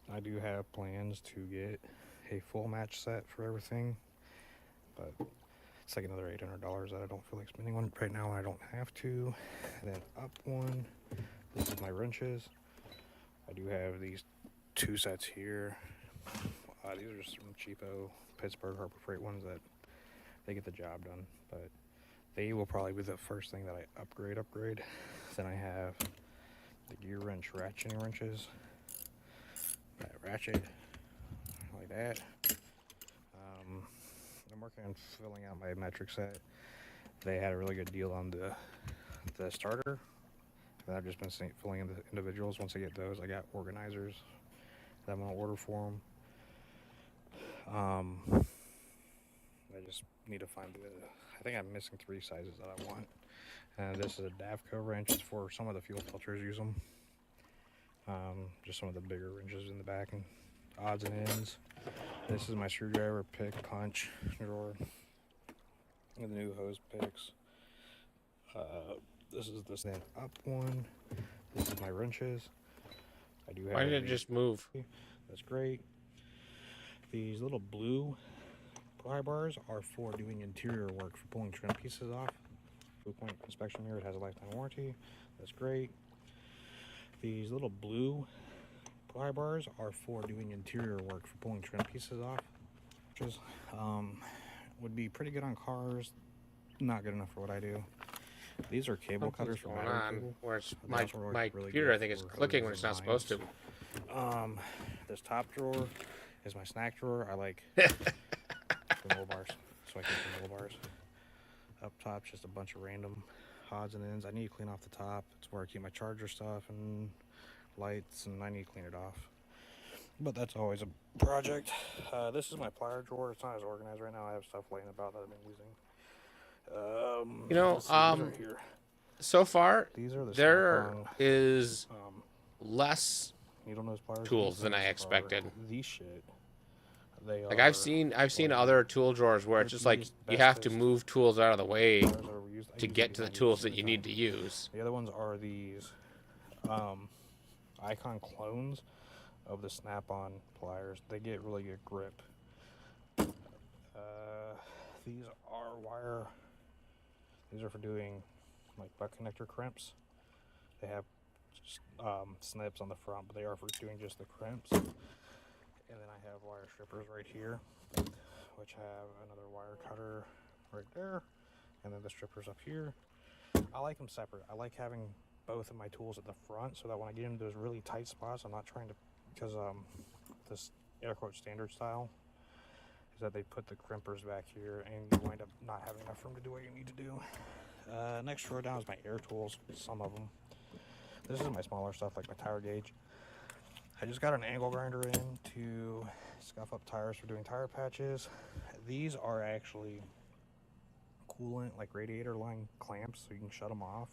I do have plans to get a full match set for everything, but it's like another $800 that I don't feel like spending on right now. I don't have to. And then up one, this is my wrenches. I do have these 2 sets here. These are just some cheapo Pittsburgh Harbor Freight ones that they get the job done, but they will probably be the first thing that I upgrade. Then I have the gear wrench ratcheting wrenches. That ratchet like that. I'm working on filling out my metric set. They had a really good deal on the starter, and I've just been filling in the individuals. Once I get those, I got organizers that I'm gonna order for them. I just need to find I think I'm missing 3 sizes that I want. And this is a Davco wrench. It's for some of the fuel filters use them. Just some of the bigger wrenches in the back and odds and ends. This is my screwdriver, pick, punch drawer. With the new hose picks. This is the stand up one. This is my wrenches. I do have. Why did it just move? That's great. These little blue pry bars are for doing interior work, for pulling trim pieces off. Blue point inspection mirror, it has a lifetime warranty. That's great. These little blue pry bars are for doing interior work, for pulling trim pieces off. Which is, would be pretty good on cars. Not good enough for what I do. These are cable cutters for battery cable. Where it's my computer, I think, is clicking when it's not supposed to. This top drawer is my snack drawer. I like granola bars, so I keep granola bars. Up top, just a bunch of random odds and ends. I need to clean off the top. It's where I keep my charger stuff and lights, and I need to clean it off. But that's always a project. This is my plier drawer. It's not as organized right now. I have stuff laying about that I've been using. You know, so far there is less needle nose pliers tools than I expected. These shit. They like I've seen other tool drawers where it's just like you have to move tools out of the way to get to the tools that you need to use. The other ones are these Icon clones of the Snap-on pliers. They get really good grip. These are wire. These are for doing like butt connector crimps. They have snips on the front, but they are for doing just the crimps. And then I have wire strippers right here, which have another wire cutter right there, and then the strippers up here. I like them separate. I like having both of my tools at the front so that when I get into those really tight spots, I'm not trying to, because this air quote standard style is that they put the crimpers back here and you wind up not having enough room to do what you need to do. Next drawer down is my air tools, some of them. This is my smaller stuff like my tire gauge. I just got an angle grinder in to scuff up tires for doing tire patches. These are actually coolant, like radiator line clamps, so you can shut them off.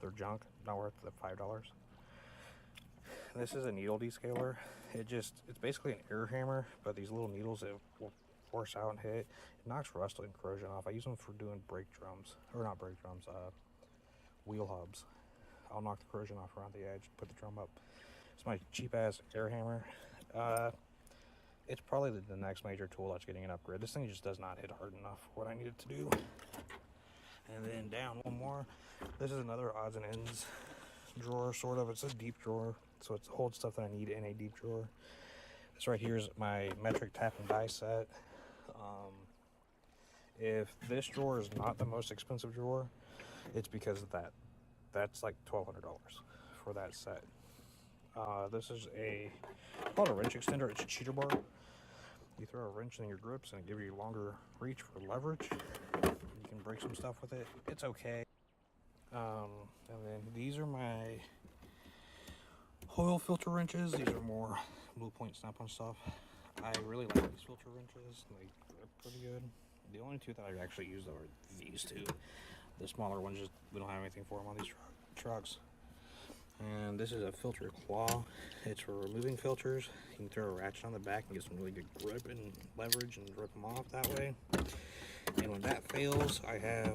They're junk, not worth the $5. This is a needle descaler. It's basically an air hammer, but these little needles that will force out and hit. It knocks rust and corrosion off. I use them for doing brake drums, or not brake drums, wheel hubs. I'll knock the corrosion off around the edge, put the drum up. It's my cheap ass air hammer. It's probably the next major tool that's getting an upgrade. This thing just does not hit hard enough for what I need it to do. And then down one more. This is another odds and ends drawer, sort of. It's a deep drawer, so it holds stuff that I need in a deep drawer. This right here is my metric tap and die set. If this drawer is not the most expensive drawer, it's because of that. That's like $1,200 for that set. This is called a wrench extender. It's a cheater bar. You throw a wrench in your grips and it gives you longer reach for leverage. You can break some stuff with it. It's okay. And then these are my oil filter wrenches. These are more Blue Point snap-on stuff. I really like these filter wrenches. They're pretty good. The only two that I actually use though are these two. The smaller ones, just we don't have anything for them on these trucks. And this is a filter claw. It's for removing filters. You can throw a ratchet on the back and get some really good grip and leverage and rip them off that way. And when that fails, I have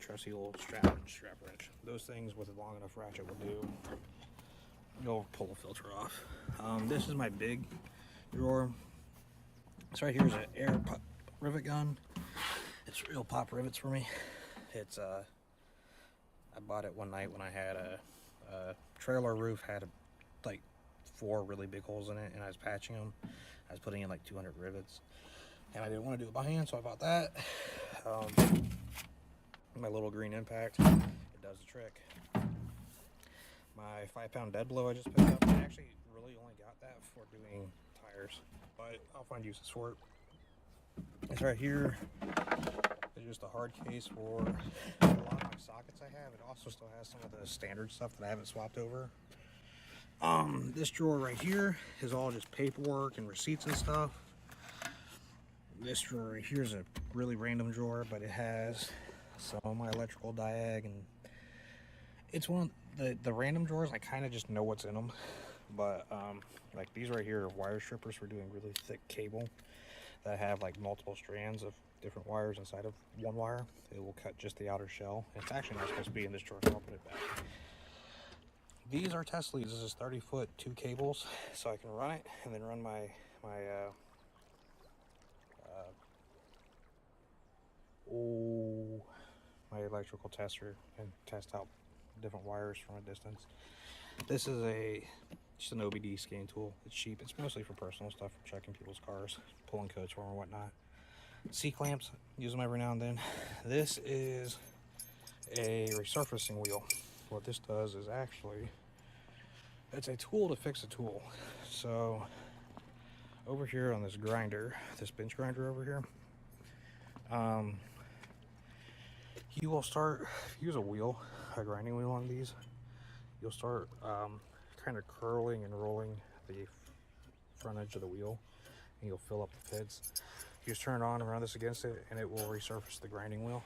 trusty old strap wrench. Those things with a long enough ratchet will do. You'll pull the filter off. This is my big drawer. This right here is an air pop rivet gun. It's real pop rivets for me. It's I bought it one night when I had a trailer roof had like 4 really big holes in it, and I was patching them. I was putting in like 200 rivets, and I didn't want to do it by hand, so I bought that. My little green impact, it does the trick. My 5-pound dead blow I just picked up. I actually really only got that for doing tires, but I'll find uses for it. It's right here. It's just a hard case for a lot of my sockets I have. It also still has some of the standard stuff that I haven't swapped over. This drawer right here is all just paperwork and receipts and stuff. This drawer right here is a really random drawer, but it has some of my electrical diag, and it's one of the random drawers. I kind of just know what's in them, but like these right here are wire strippers for doing really thick cable that have like multiple strands of different wires inside of one wire. It will cut just the outer shell. It's actually not supposed to be in this drawer, so I'll put it back. These are test leads. This is 30-foot 2 cables, so I can run it and then run my electrical tester and test out different wires from a distance. This is just an OBD scan tool. It's cheap. It's mostly for personal stuff, for checking people's cars, pulling codes for them or whatnot. C-clamps, use them every now and then. This is a resurfacing wheel. What this does is actually, it's a tool to fix a tool. So over here on this grinder, this bench grinder over here, you will start, use a wheel, a grinding wheel on these, you'll start kind of curling and rolling the front edge of the wheel, and you'll fill up the pits. You just turn it on and run this against it, and it will resurface the grinding wheel.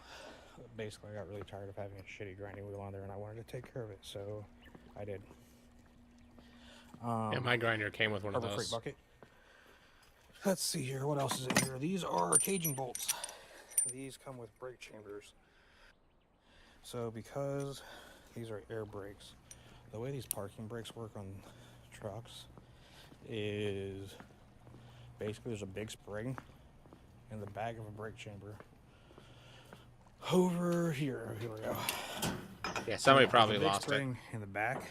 Basically, I got really tired of having a shitty grinding wheel on there, and I wanted to take care of it, so I did. Yeah, my grinder came with one of Harbor those. Freight bucket. Let's see here, what else is in here? These are caging bolts. These come with brake chambers. So because these are air brakes, the way these parking brakes work on trucks is basically there's a big spring in the back of a brake chamber. Over here we go. Yeah, somebody probably There's a big lost spring in the back,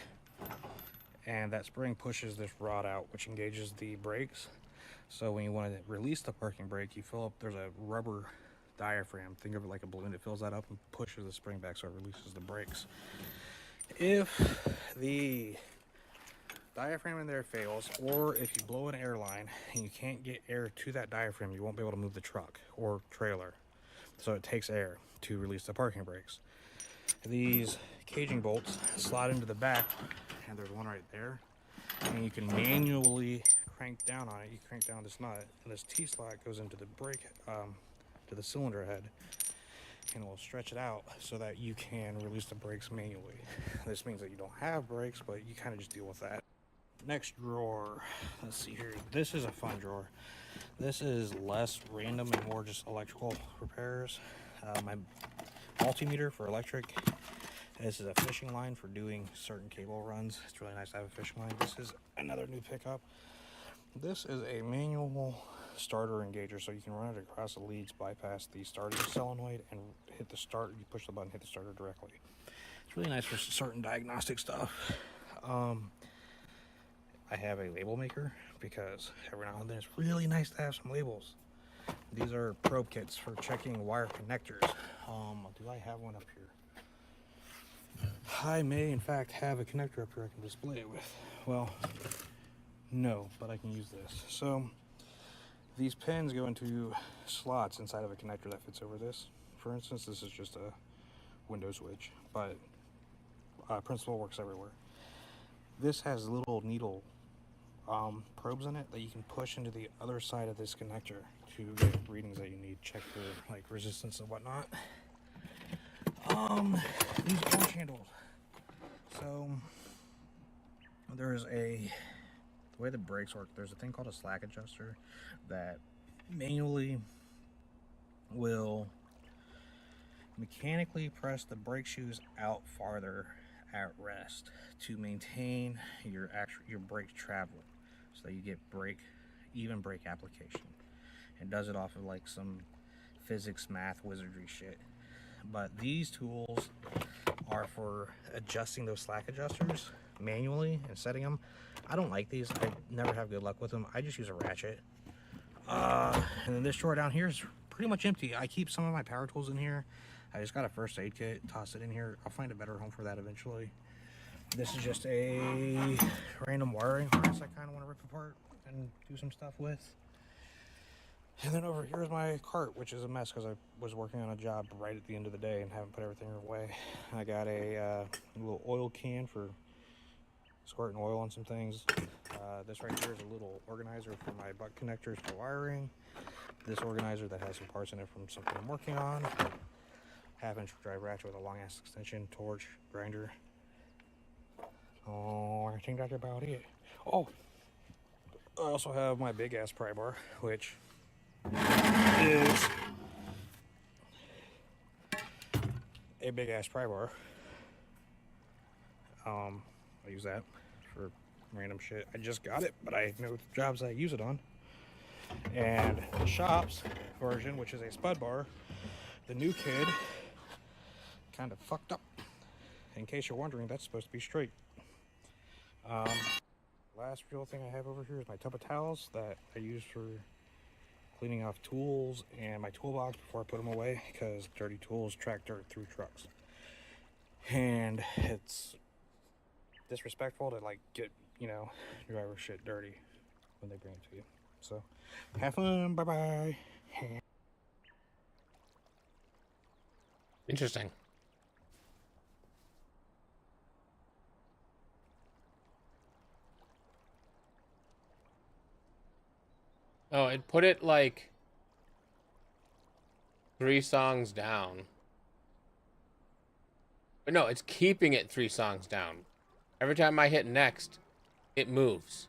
and that spring pushes this rod out, which engages the brakes. So when you want to release the parking brake, you fill up, there's a rubber diaphragm, think of it like a balloon. It fills that up and pushes the spring back so it releases the brakes. If the diaphragm in there fails, or if you blow an airline and you can't get air to that diaphragm, you won't be able to move the truck or trailer. So it takes air to release the parking brakes. These caging bolts slide into the back, and there's one right there, and you can manually crank down on it. You crank down this nut, and this T-slot goes into the brake, to the cylinder head, and it will stretch it out so that you can release the brakes manually. This means that you don't have brakes, but you kind of just deal with that. Next drawer, let's see here. This is a fun drawer. This is less random and more just electrical repairs. My multimeter for electric. This is a fishing line for doing certain cable runs. It's really nice to have a fishing line. This is another new pickup. This is a manual starter engager, so you can run it across the leads, bypass the starter solenoid, and hit the start. You push the button, hit the starter directly. It's really nice for certain diagnostic stuff. I have a label maker because every now and then it's really nice to have some labels. These are probe kits for checking wire connectors. Do I have one up here? I may in fact have a connector up here I can display it with. Well, no, but I can use this. So these pins go into slots inside of a connector that fits over this. For instance, this is just a window switch, but principle works everywhere. this has little needle probes in it that you can push into the other side of this connector to get readings that you need. Check for like resistance and whatnot. These orange handles. So there's the way the brakes work, there's a thing called a slack adjuster that manually will mechanically press the brake shoes out farther at rest to maintain your brake travel, so that you get even brake application. It does it off of like some physics, math, wizardry shit. But these tools are for adjusting those slack adjusters manually and setting them. I don't like these. I never have good luck with them. I just use a ratchet. And then this drawer down here is pretty much empty. I keep some of my power tools in here. I just got a first aid kit, toss it in here. I'll find a better home for that eventually. This is just a random wiring harness I kind of want to rip apart and do some stuff with. And then over here is my cart, which is a mess because I was working on a job right at the end of the day and haven't put everything away. I got a little oil can for squirting oil on some things. This right here is a little organizer for my butt connectors for wiring. This organizer that has some parts in it from something I'm working on. 1/2-inch drive ratchet with a long ass extension, torch, grinder. Oh, I think that's about it. Oh, I also have my big ass pry bar, which is a big ass pry bar. I use that for random shit. I just got it, but I know jobs I use it on. And the shop's version, which is a spud bar, the new kid kind of fucked up. In case you're wondering, that's supposed to be straight. Last real thing I have over here is my tub of towels that I use for cleaning off tools and my toolbox before I put them away, because dirty tools track dirt through trucks. And it's disrespectful to like get, driver shit dirty when they bring it to you. So have fun. Bye bye. Interesting. Oh, it put it like 3 songs down. But no, it's keeping it 3 songs down. Every time I hit next, it moves.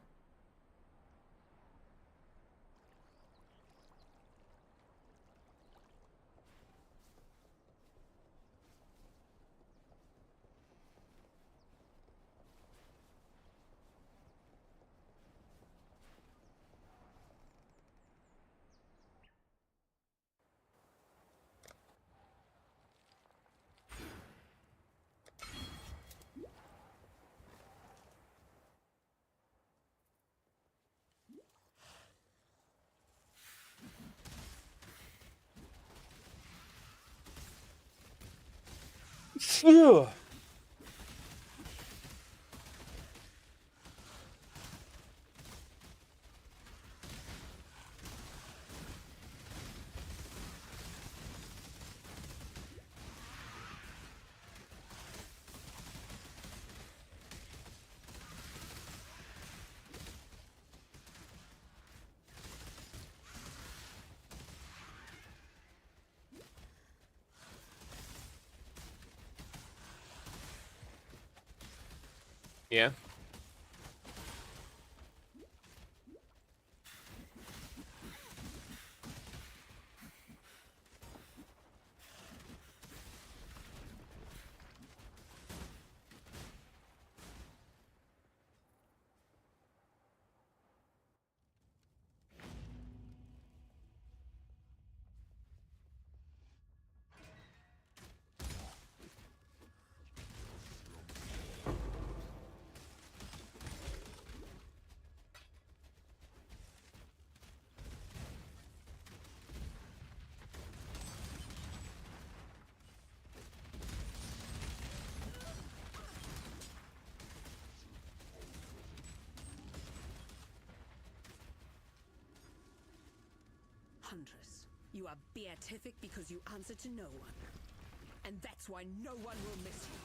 Phew. Yeah. Huntress, you are beatific because you answer to no one. And that's why no one will miss you.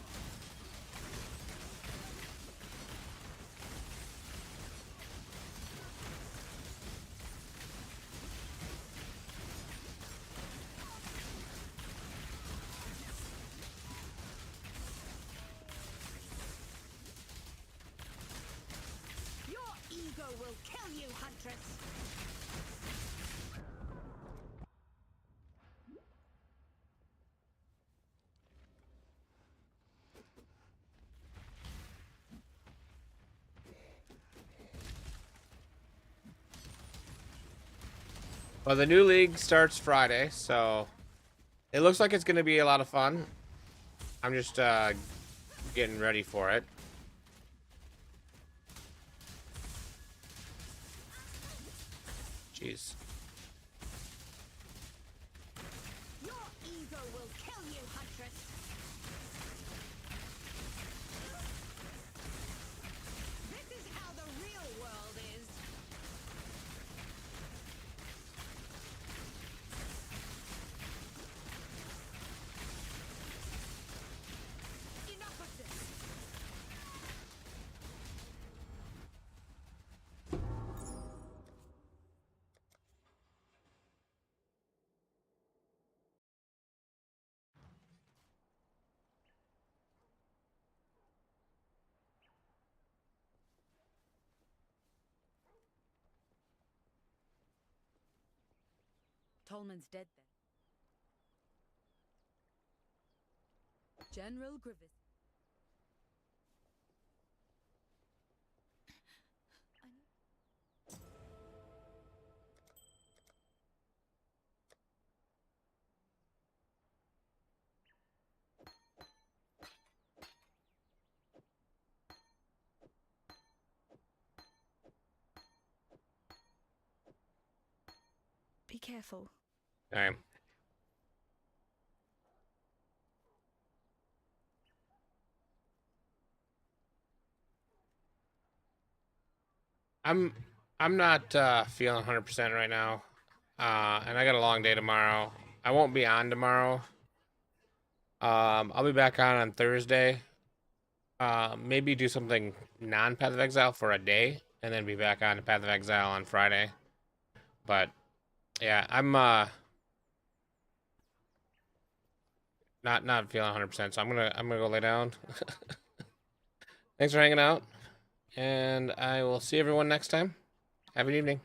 Well, the new league starts Friday, so it looks like it's going to be a lot of fun. I'm just getting ready for it. Jeez. Your ego will kill you, Huntress. This is how the real world is. Enough of this. Tolman's dead then. General Grievous. Be careful. All right. I'm not feeling 100% right now. And I got a long day tomorrow. I won't be on tomorrow. I'll be back on Thursday. Maybe do something non-Path of Exile for a day, and then be back on Path of Exile on Friday. But yeah, I'm not feeling 100%, so I'm gonna go lay down. Thanks for hanging out, and I will see everyone next time. Have an evening.